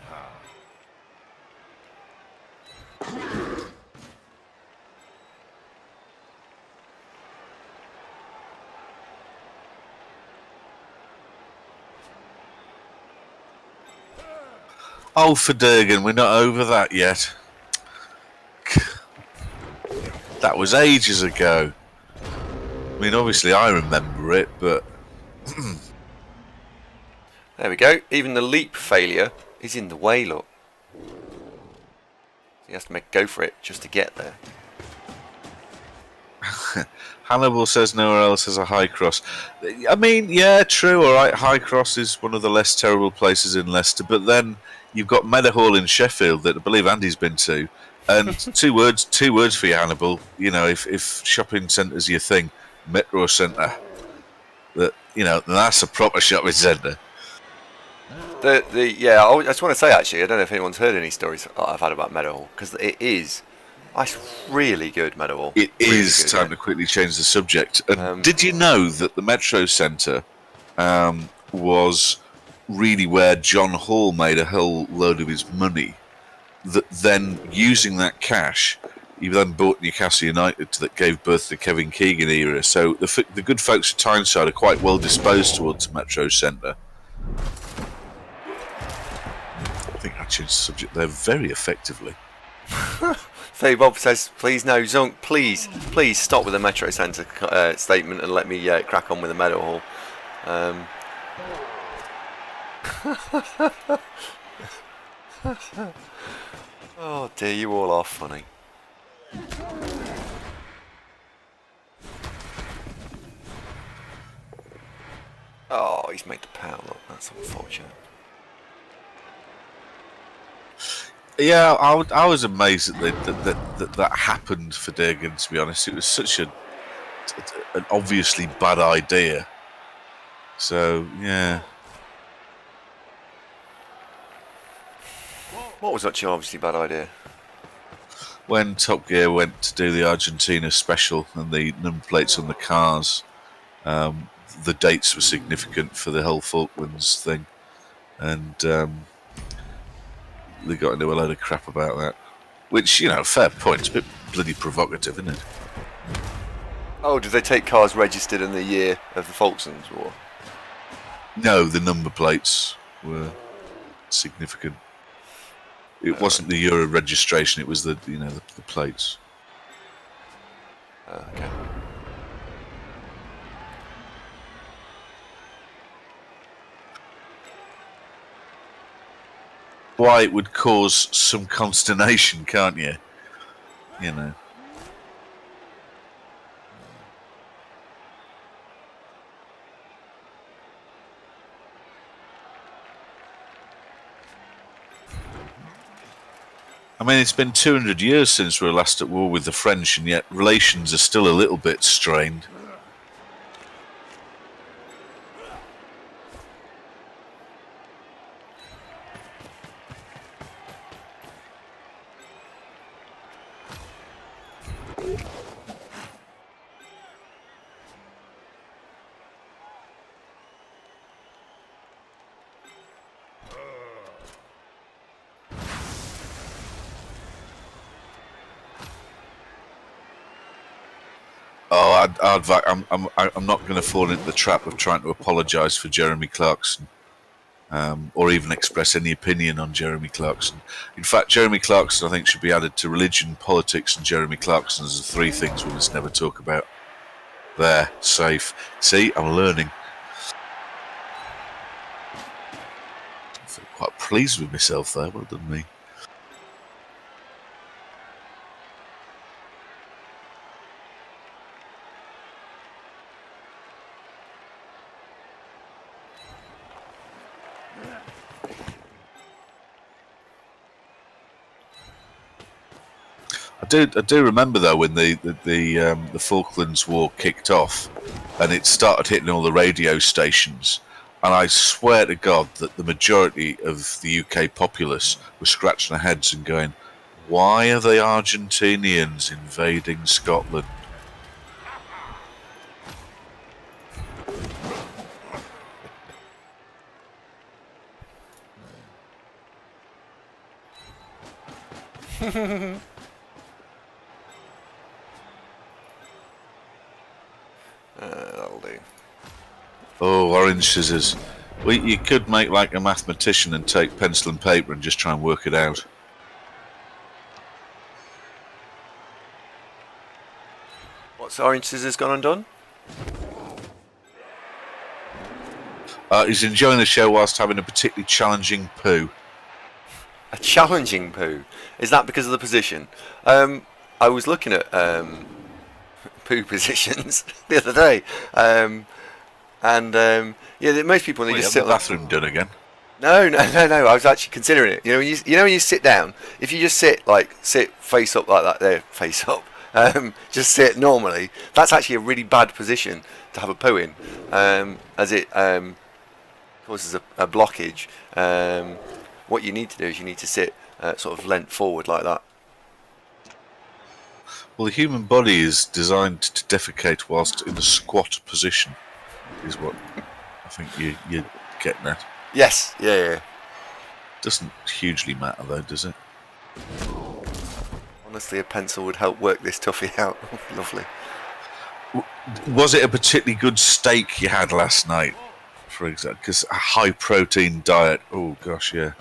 Oh, for Durgan, we're not over that yet. That was ages ago. I mean, obviously I remember it, but... There we go. Even the leap failure is in the way, look. He has to go for it just to get there. Hannibal says nowhere else has a high cross. I mean, yeah, true, alright, High Cross is one of the less terrible places in Leicester, but then you've got Meadowhall in Sheffield that I believe Andy's been to, and two words for you, Hannibal. You know, if shopping centre's your thing, Metro Centre, that, you know, that's a proper shopping centre. Yeah, I just want to say actually, I don't know if anyone's heard any stories I've had about Meadowhall, because it's really good, Meadowhall. It really is good, time yeah. to quickly change the subject. Did you know that the Metro Centre was really where John Hall made a whole load of his money? That then, using that cash, he then bought Newcastle United that gave birth to the Kevin Keegan era. So the good folks at Tyneside are quite well disposed towards the Metro Centre. I think I changed the subject there very effectively. Faye Bob says, please no, Zunk, please stop with the Metro Centre statement and let me crack on with the Meadowhall. Oh dear, you all are funny. Oh, he's made the power, look, that's unfortunate. Yeah, I was amazed that happened for Durgan, to be honest. It was such an obviously bad idea. So, yeah. What was such an obviously bad idea? When Top Gear went to do the Argentina special and the number plates on the cars, the dates were significant for the whole Falklands thing. And they got into a load of crap about that. Which, you know, fair point. It's a bit bloody provocative, isn't it? Oh, did they take cars registered in the year of the Falklands War? No, the number plates were significant. It wasn't the Euro registration; it was the plates. Okay. Why it would cause some consternation, can't you? You know. I mean, it's been 200 years since we were last at war with the French, and yet relations are still a little bit strained. I'm not going to fall into the trap of trying to apologise for Jeremy Clarkson, or even express any opinion on Jeremy Clarkson. In fact, Jeremy Clarkson, I think, should be added to religion, politics, and Jeremy Clarkson as the three things we must never talk about. There, safe. See, I'm learning. I feel quite pleased with myself there. Well done, me. I do remember though when the Falklands War kicked off, and it started hitting all the radio stations, and I swear to God that the majority of the UK populace were scratching their heads and going, "Why are the Argentinians invading Scotland?" That'll do. Oh, orange scissors. Well, you could make like a mathematician and take pencil and paper and just try and work it out. What's Orange Scissors gone undone? He's enjoying the show whilst having a particularly challenging poo. A challenging poo. Is that because of the position? I was looking at poo positions the other day, yeah, most people they just sit the bathroom done again. No. I was actually considering it. When you sit down, if you just sit face up like that, there, face up. Just sit normally. That's actually a really bad position to have a poo in, as it causes a blockage. What you need to do is you need to sit sort of leant forward like that. Well, the human body is designed to defecate whilst in a squat position, is what I think you're getting at. Yes, yeah. Doesn't hugely matter though, does it? Honestly, a pencil would help work this toughie out. Lovely. Was it a particularly good steak you had last night, for example? Because a high-protein diet, oh gosh, yeah.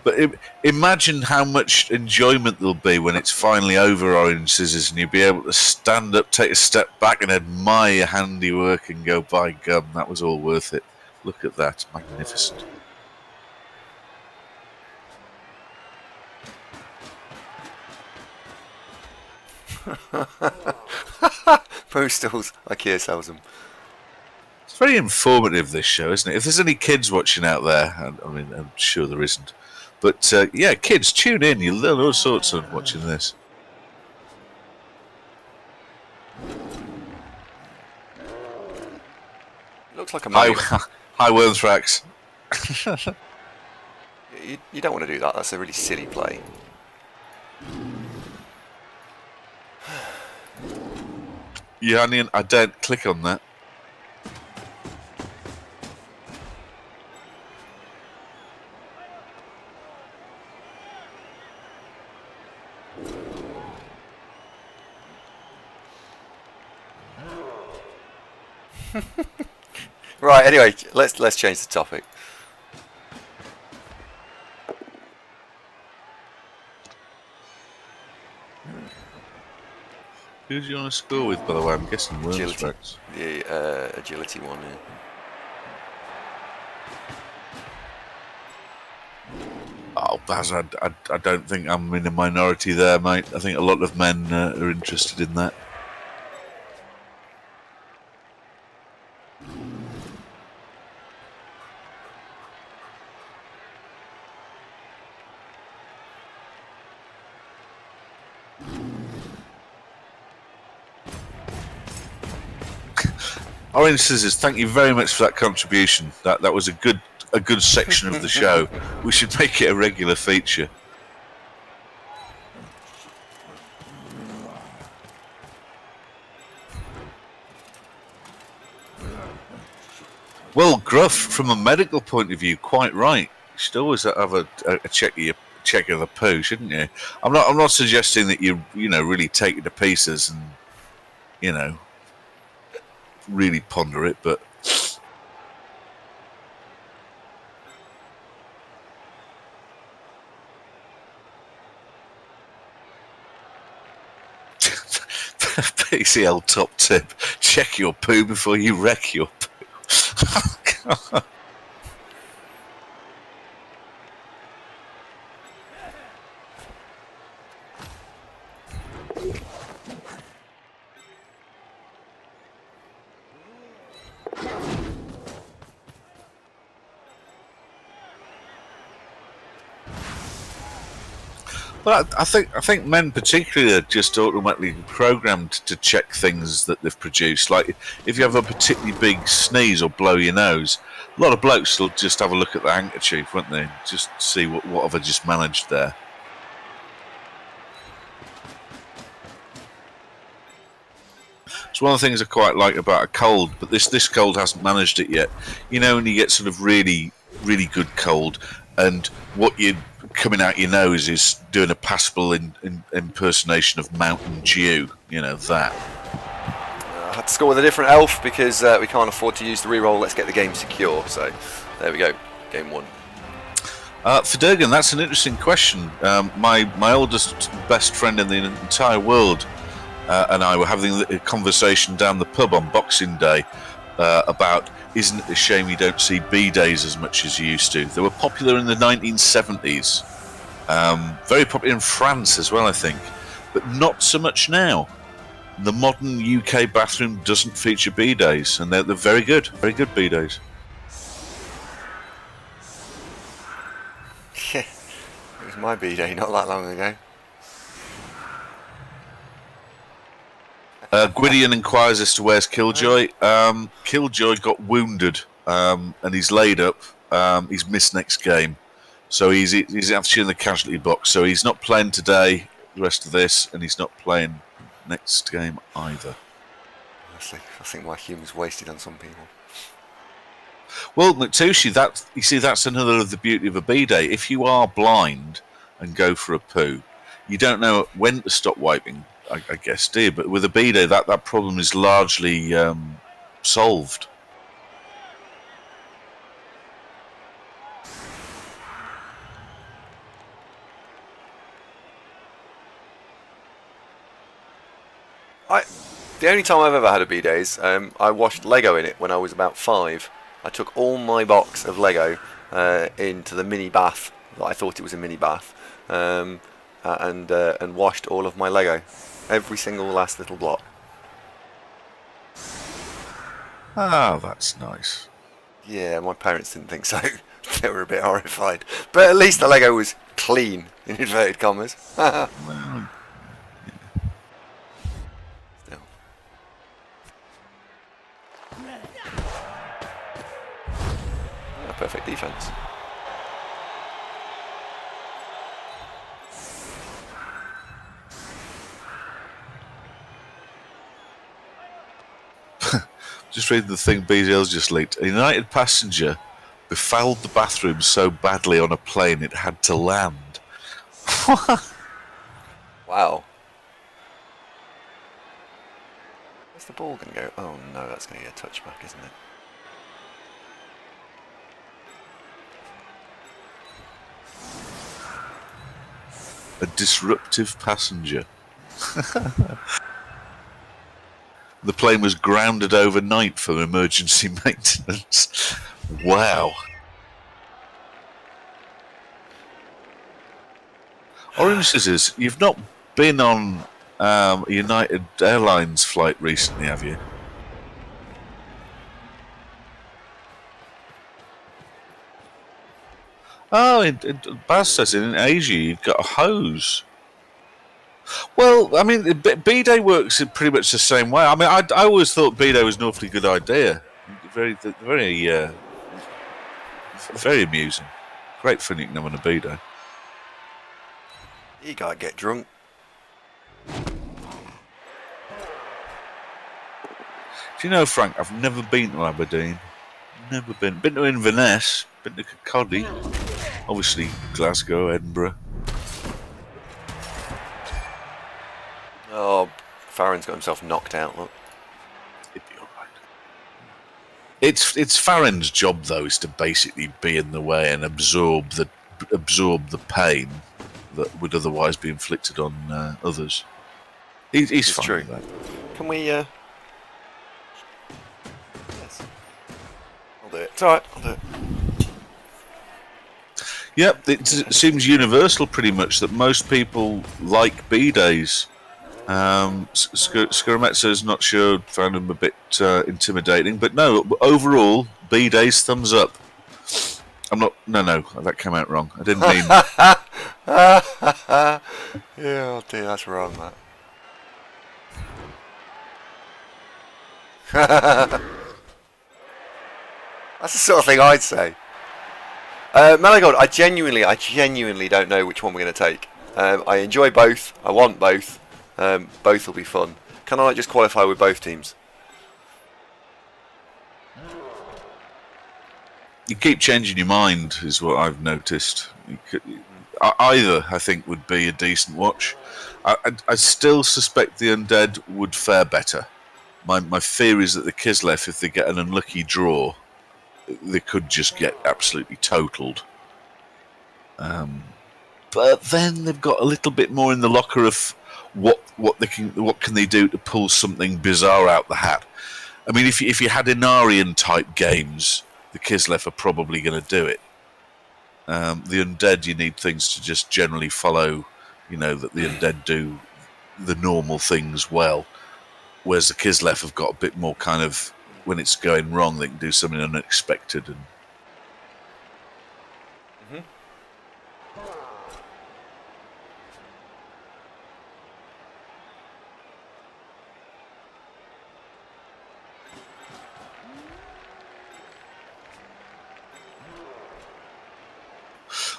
But imagine how much enjoyment there'll be when it's finally over, Orange Scissors, and you'll be able to stand up, take a step back and admire your handiwork and go, by gum, that was all worth it. Look at that, magnificent. Postals, IKEA sells them. It's very informative, this show, isn't it? If there's any kids watching out there, I mean, I'm sure there isn't. But yeah, kids, tune in. You'll learn all sorts of watching this. Looks like a Mario. Hi, Wormthrax. You don't want to do that. That's a really silly play. Yeah, Onion, I don't click on that. Right. Anyway, let's change the topic. Who do you want to score with, by the way? I'm guessing Agility. Wormthrax. The agility one. Yeah. Oh, Baz, I don't think I'm in a minority there, mate. I think a lot of men are interested in that. Orange Scissors, thank you very much for that contribution. That was a good section of the show. We should make it a regular feature. Well, Gruff, from a medical point of view, quite right. You should always have a check of the poo, shouldn't you? I'm not suggesting that you really take it to pieces and you know, really ponder it, but PCL top tip: check your poo before you wreck your poo. Well, I think men particularly are just automatically programmed to check things that they've produced. Like if you have a particularly big sneeze or blow your nose, a lot of blokes will just have a look at the handkerchief, won't they? Just see what have I just managed there. It's one of the things I quite like about a cold, but this cold hasn't managed it yet. You know, when you get sort of really good cold, and what you're coming out your nose is doing a passable impersonation of Mountain Dew. You know that. I had to score with a different elf because we can't afford to use the reroll. Let's get the game secure. So there we go, game 1. For Durgan, that's an interesting question. My oldest best friend in the entire world and I were having a conversation down the pub on Boxing Day about, isn't it a shame you don't see B-days as much as you used to? They were popular in the 1970s, very popular in France as well, I think, but not so much now. The modern UK bathroom doesn't feature B-days, and they're very good B-days. Yeah, it was my B-day not that long ago. Gwydion inquires as to where's Killjoy. Killjoy got wounded and he's laid up. He's missed next game, so he's actually in the casualty box. So he's not playing today, the rest of this, and he's not playing next game either. Honestly, I think my humour's wasted on some people. Well, Natushi, that's another of the beauty of a B-day. If you are blind and go for a poo, you don't know when to stop wiping, I guess, do you? But with a B-day, that problem is largely solved. The only time I've ever had a B-day is I washed Lego in it when I was about 5. I took all my box of Lego into the mini bath. I thought it was a mini bath, and washed all of my Lego, every single last little block. Ah, that's nice. Yeah, my parents didn't think so. They were a bit horrified, but at least the Lego was clean, in inverted commas. Well, Still. Perfect defense. just reading the thing BZL's just leaked. A United passenger befouled the bathroom so badly on a plane it had to land. Wow. Where's the ball going to go? Oh no, that's going to get a touchback, isn't it? A disruptive passenger. The plane was grounded overnight for emergency maintenance. Wow. Orange Scissors, you've not been on a United Airlines flight recently, have you? Oh, Baz says in Asia you've got a hose. Well, I mean, B-Day works in pretty much the same way. I mean, I always thought B-Day was an awfully good idea. Very amusing. Great fun you can have on a B-Day. You gotta get drunk. Do you know, Frank, I've never been to Aberdeen. Never been. Been to Inverness, been to Kirkcaldy, obviously Glasgow, Edinburgh. Oh, Farron's got himself knocked out. Look. It'd be all right. It's Farron's job though, is to basically be in the way and absorb the pain that would otherwise be inflicted on others. He's It's fine true. with that. Can we? Yes. I'll do it. It's all right. I'll do it. Yep, it seems universal pretty much that most people like B-days. Skorometsa's not sure, found them a bit intimidating, but no, overall, B-days, thumbs up. I'm not, no, that came out wrong. I didn't mean... Yeah, oh dear, that's wrong, that. That's the sort of thing I'd say. Malagold, I genuinely don't know which one we're going to take. I enjoy both. I want both. Both will be fun. Can I just qualify with both teams? You keep changing your mind, is what I've noticed. Either, I think, would be a decent watch. I still suspect the Undead would fare better. My fear is that the Kislev, if they get an unlucky draw, they could just get absolutely totaled. But then they've got a little bit more in the locker of what can they do to pull something bizarre out the hat. I mean, if you had Inarian type games, the Kislev are probably going to do it. The Undead, you need things to just generally follow, that the Undead do the normal things well, whereas the Kislev have got a bit more kind of, when it's going wrong, they can do something unexpected. And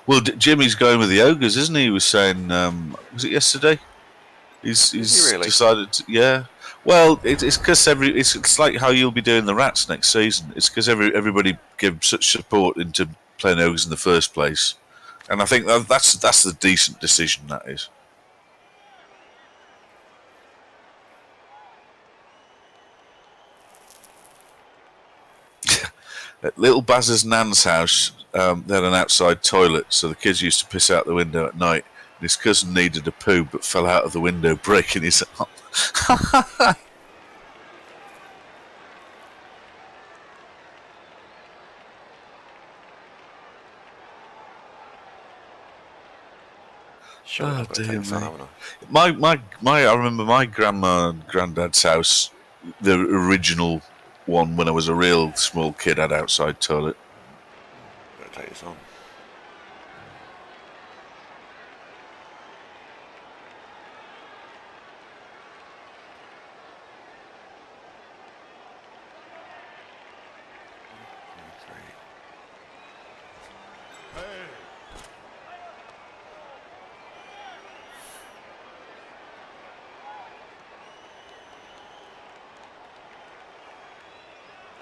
well, Jimmy's going with the ogres, isn't he? He was saying, was it yesterday? He's really? decided, yeah. Well, it's because it's like how you'll be doing the rats next season. It's because everybody gives such support into playing ogres in the first place, and I think that's a decent decision. That is. At Little Baz's nan's house, they had an outside toilet, so the kids used to piss out the window at night. And his cousin needed a poo, but fell out of the window, breaking his arm. Sure, Oh, I've got to dear take this on, me. haven't I? I remember my grandma and granddad's house, the original one when I was a real small kid, had outside toilet. I've got to take this on.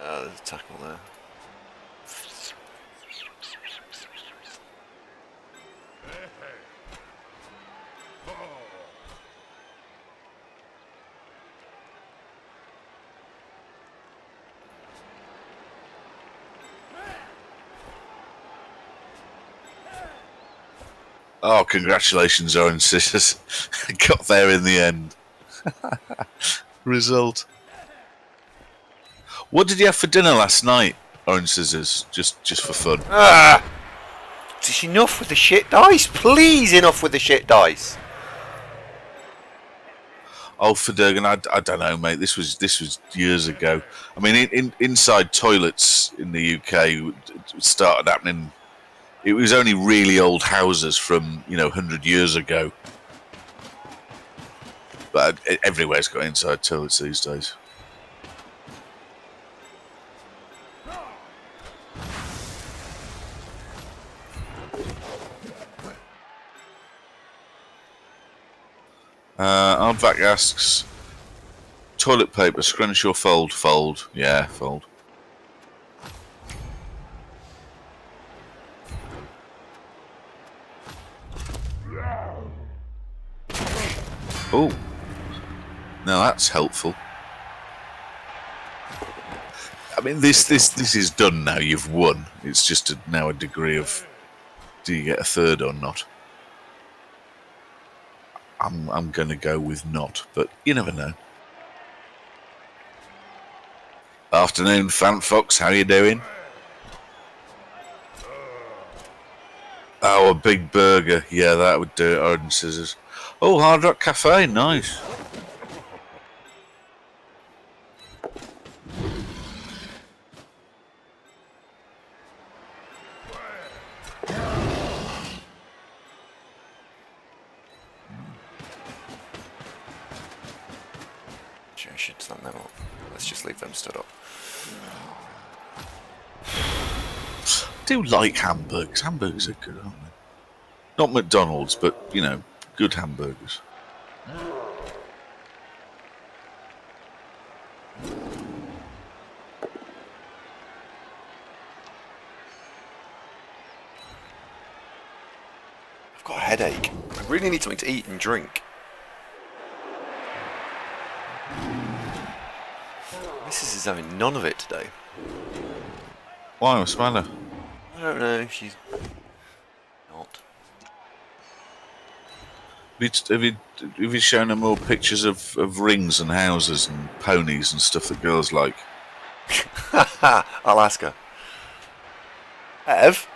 There's a tackle there. Oh, congratulations, Owen Scissors. Got there in the end. Result. What did you have for dinner last night, Orange Scissors? Just for fun. Just enough with the shit dice, please. Enough with the shit dice. Oh, for Durgan, I don't know, mate. This was years ago. I mean, inside toilets in the UK it started happening. It was only really old houses from 100 years ago, but everywhere's got inside toilets these days. Aardvac asks, toilet paper, scrunch or fold? Fold. Yeah, fold. Oh. Now that's helpful. I mean, this is done now. You've won. It's just now a degree of, do you get a third or not? I'm going to go with not, but you never know. Afternoon, Fan Fox. How you doing? Oh, a big burger. Yeah, that would do it. Iron scissors. Oh, Hard Rock Cafe. Nice. I should stand them up. Let's just leave them stood up. I do like hamburgers. Hamburgers are good, aren't they? Not McDonald's, but, you know, good hamburgers. I've got a headache. I really need something to eat and drink. Mrs. is having none of it today. Why, what's the matter? I don't know, she's not. Have you shown her more pictures of rings and houses and ponies and stuff that girls like? I'll ask her. Ev,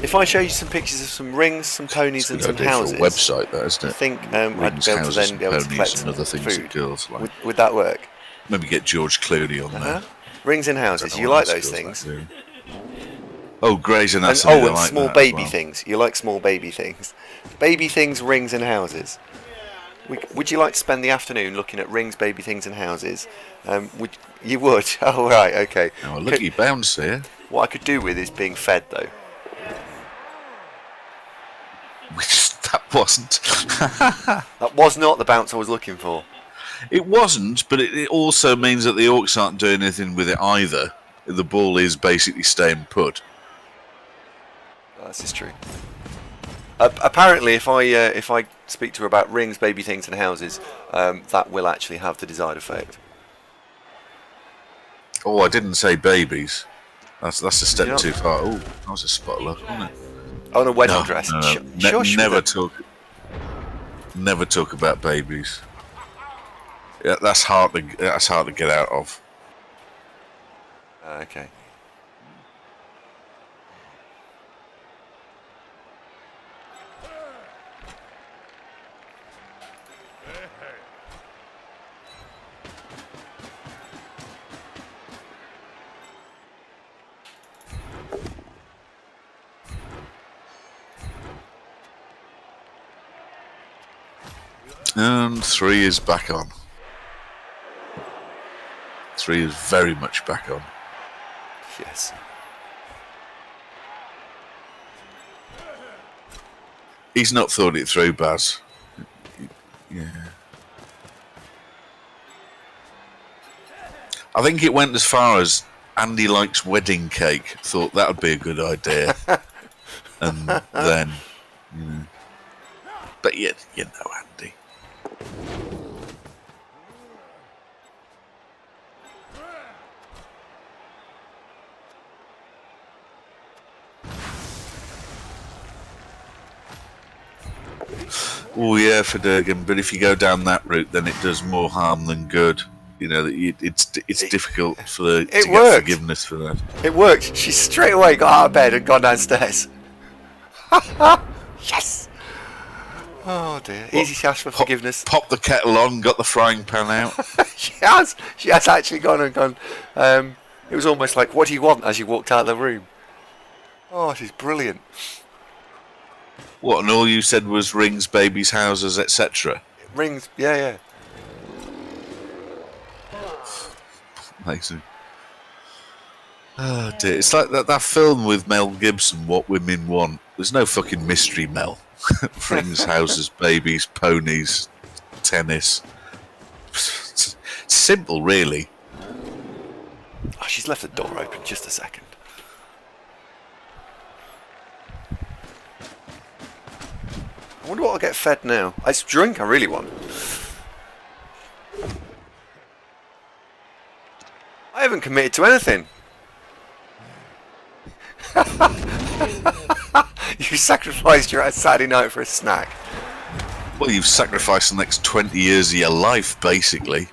if I show you some pictures of some rings, some ponies and some houses, for a website, that isn't I it? think I'd Rings, be able to houses, then be able to ponies collect and other things food. that girls like. Would that work? Maybe get George Clooney on there. Rings and houses, Don't you know what like else those girls things? like doing. Oh, Grey's And, Anatomy. I and like small that as baby well. things. You like small baby things. Baby things, rings and houses. Would you like to spend the afternoon looking at rings, baby things and houses? You would? Oh, right, okay. Oh, look, he bounce here. What I could do with is being fed, though. Which that wasn't. That was not the bounce I was looking for. It wasn't, but it also means that the Orcs aren't doing anything with it either. The ball is basically staying put. This is true. Apparently, if I speak to her about rings, baby things, and houses, that will actually have the desired effect. Oh, I didn't say babies. That's a step You know- too far. Oh, that was a spot luck, wasn't it? Oh, and a wedding dress. Shush, Never with talk about babies. Yeah, that's hard to get out of. Okay. And 3 is back on. 3 is very much back on. Yes. He's not thought it through, Baz. Yeah. I think it went as far as Andy likes wedding cake. Thought that would be a good idea. And then, you know. But you know, Andy. Oh yeah, for Durgan. But if you go down that route, then it does more harm than good. You know, it's difficult to get worked. forgiveness for that. It worked. She straight away got out of bed and gone downstairs. Yes. Oh dear. Easy to ask for forgiveness. Pop the kettle on, got the frying pan out. She has actually gone and gone. It was almost like, what do you want, as you walked out of the room. Oh, she's brilliant. What, and all you said was rings, babies, houses, etc. Rings, yeah. Amazing. Oh dear, it's like that film with Mel Gibson, What Women Want. There's no fucking mystery, Mel. Rings, houses, babies, ponies, tennis. It's simple, really. Oh, she's left the door open just a second. I wonder what I'll get fed now. It's drink I really want. haven't committed to anything. You sacrificed your Saturday night for a snack. Well, you've sacrificed the next 20 years of your life, basically.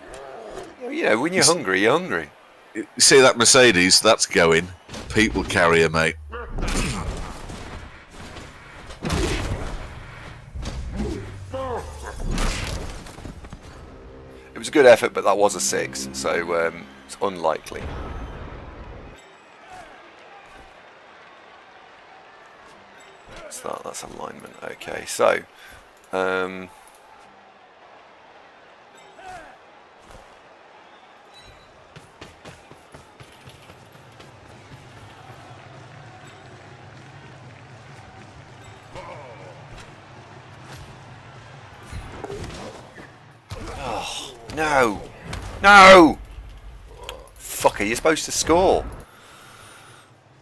You know, when you're hungry, you're hungry. You see that Mercedes? That's going. People carrier, mate. It was a good effort, but that was a 6, so it's unlikely. That's alignment. Okay, so oh, no, no! Fucker, you're supposed to score.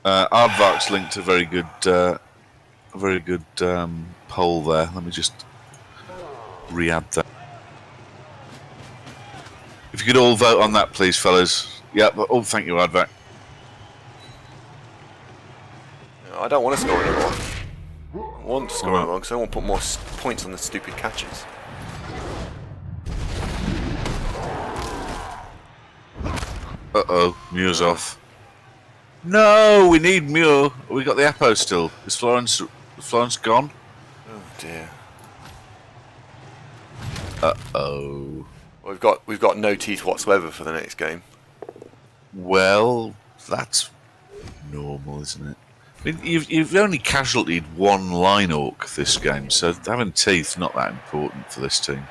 Aardvark's linked a very good poll there. Let me just re-add that. If you could all vote on that, please, fellas. Yeah. Oh, thank you, Aardvark. I don't want to score anymore. I want to score anymore because I want to put more points on the stupid catches. Uh-oh, Muir's off. No, we need Muir. We got the Apo still. Is Florence gone? Oh dear. Uh-oh. We've got no teeth whatsoever for the next game. Well, that's normal, isn't it? I mean, you've only casualtied one line orc this game, so having teeth not that important for this team.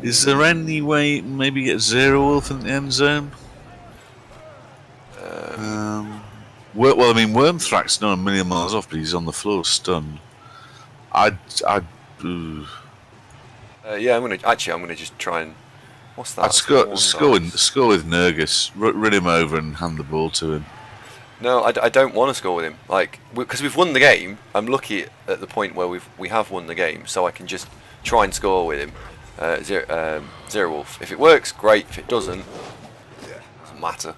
Is there any way maybe get Zero Wolf in the end zone? Well, I mean, Wormthrack's not a million miles off, but he's on the floor stunned. Yeah, I'm gonna just try and. What's that? I'd score with Nurgus, run him over and hand the ball to him. No, I don't want to score with him. Like, because we've won the game. I'm lucky at the point where we have won the game, so I can just try and score with him. Zero Wolf. If it works, great. If it doesn't matter.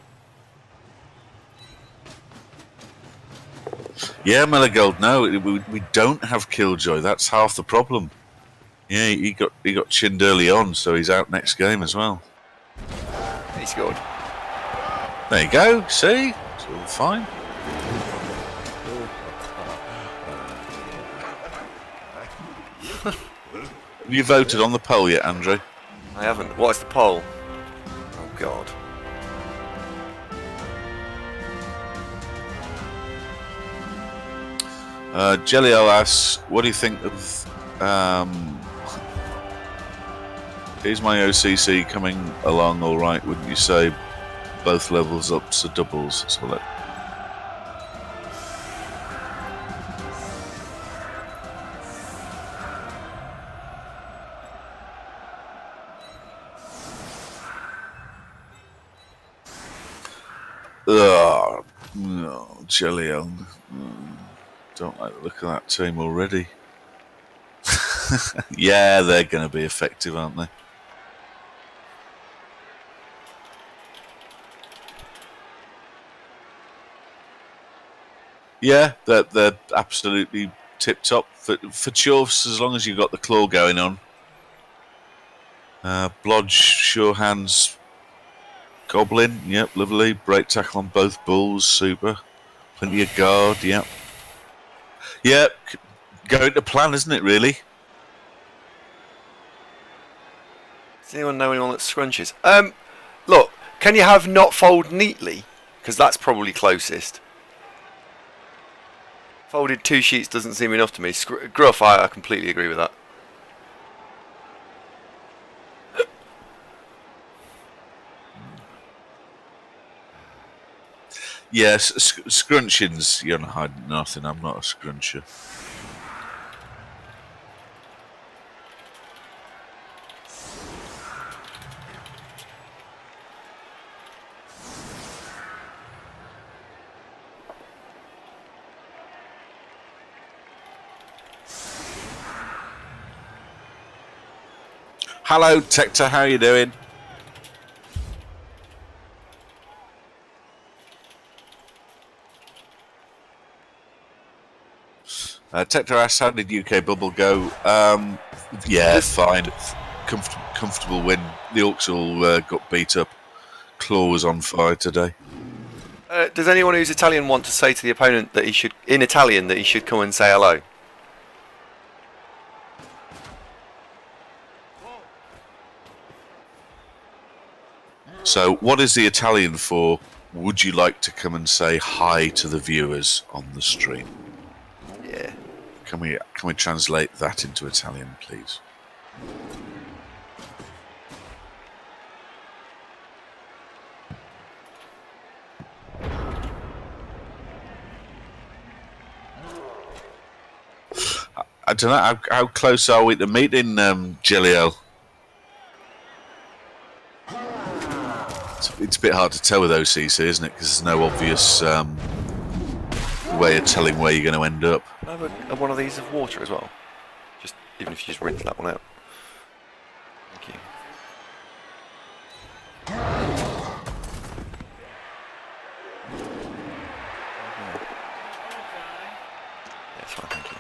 Yeah, Meligold. No, we don't have Killjoy. That's half the problem. Yeah, he got chinned early on, so he's out next game as well. He scored. There you go. See, it's all fine. Have you voted on the poll yet, Andrew? I haven't. What's the poll? Oh God. Jelliel asks, what do you think of is my OCC coming along all right? Wouldn't you say both levels up to doubles? So let. Oh, no, Jelliel. Don't like the look of that team already. Yeah, they're going to be effective, aren't they? Yeah, they're absolutely tip top for Chorfs as long as you've got the claw going on. Blodge, sure hands, Goblin, yep, lovely. Break tackle on both bulls, super. Plenty of guard, yep. Yep, going to plan, isn't it, really? Does anyone know anyone that scrunches? Look, can you have not fold neatly? Because that's probably closest. Folded 2 sheets doesn't seem enough to me. Gruff, I completely agree with that. Yes, scrunchings, you're not hiding nothing. I'm not a scruncher. Hello, Tector. How are you doing? Tector asks, how did UK Bubble go? Yeah, fine. Comfortable win. The Orcs all got beat up. Claw was on fire today. Does anyone who's Italian want to say to the opponent that he should, in Italian, that he should come and say hello? So, what is the Italian for? Would you like to come and say hi to the viewers on the stream? Yeah. Can we translate that into Italian, please? I don't know how close are we to meeting Gilio? It's a bit hard to tell with OCC, isn't it? Because there's no obvious way of telling where you're going to end up. I have one of these of water as well. Just even if you just rinse that one out. Thank you. That's fine, thank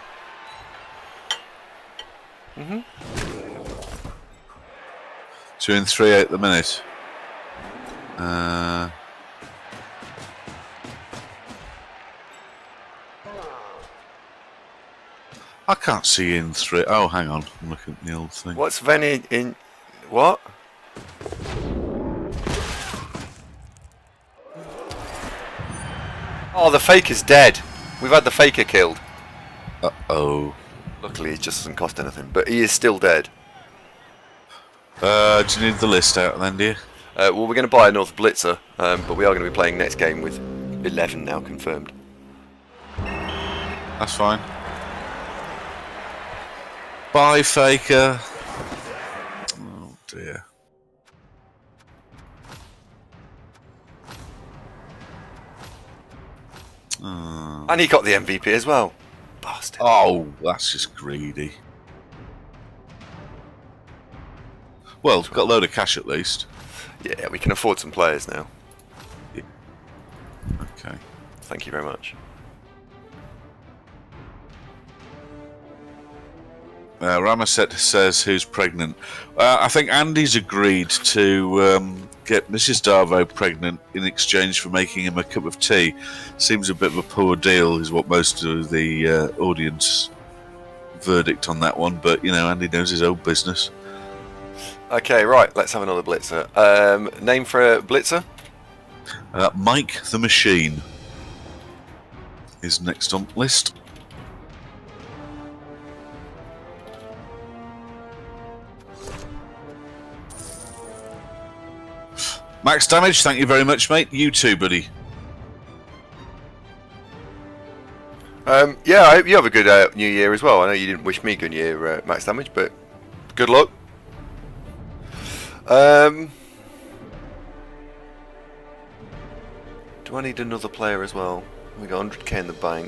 you. 2 and 3 at the minute. I can't see in 3. Oh, hang on. I'm looking at the old thing. What's Venny in... What? Oh, the faker's dead. We've had the faker killed. Uh-oh. Luckily, it just doesn't cost anything, but he is still dead. Do you need the list out then, do you? Well, we're going to buy another blitzer, but we are going to be playing next game with 11 now confirmed. That's fine. Bye, Faker. Oh, dear. And he got the MVP as well. Bastard. Oh, that's just greedy. Well, got a load of cash at least. Yeah, we can afford some players now. Yeah. Okay. Thank you very much. Ramaset says who's pregnant. I think Andy's agreed to get Mrs. Darvo pregnant in exchange for making him a cup of tea. Seems a bit of a poor deal, is what most of the audience verdict on that one. But you know, Andy knows his own business. Okay, right. Let's have another blitzer. Name for a blitzer? Mike the Machine is next on the list. Max Damage, thank you very much, mate. You too, buddy. Yeah, I hope you have a good New Year as well. I know you didn't wish me good year, Max Damage, but good luck. Do I need another player as well? We got 100k in the bank.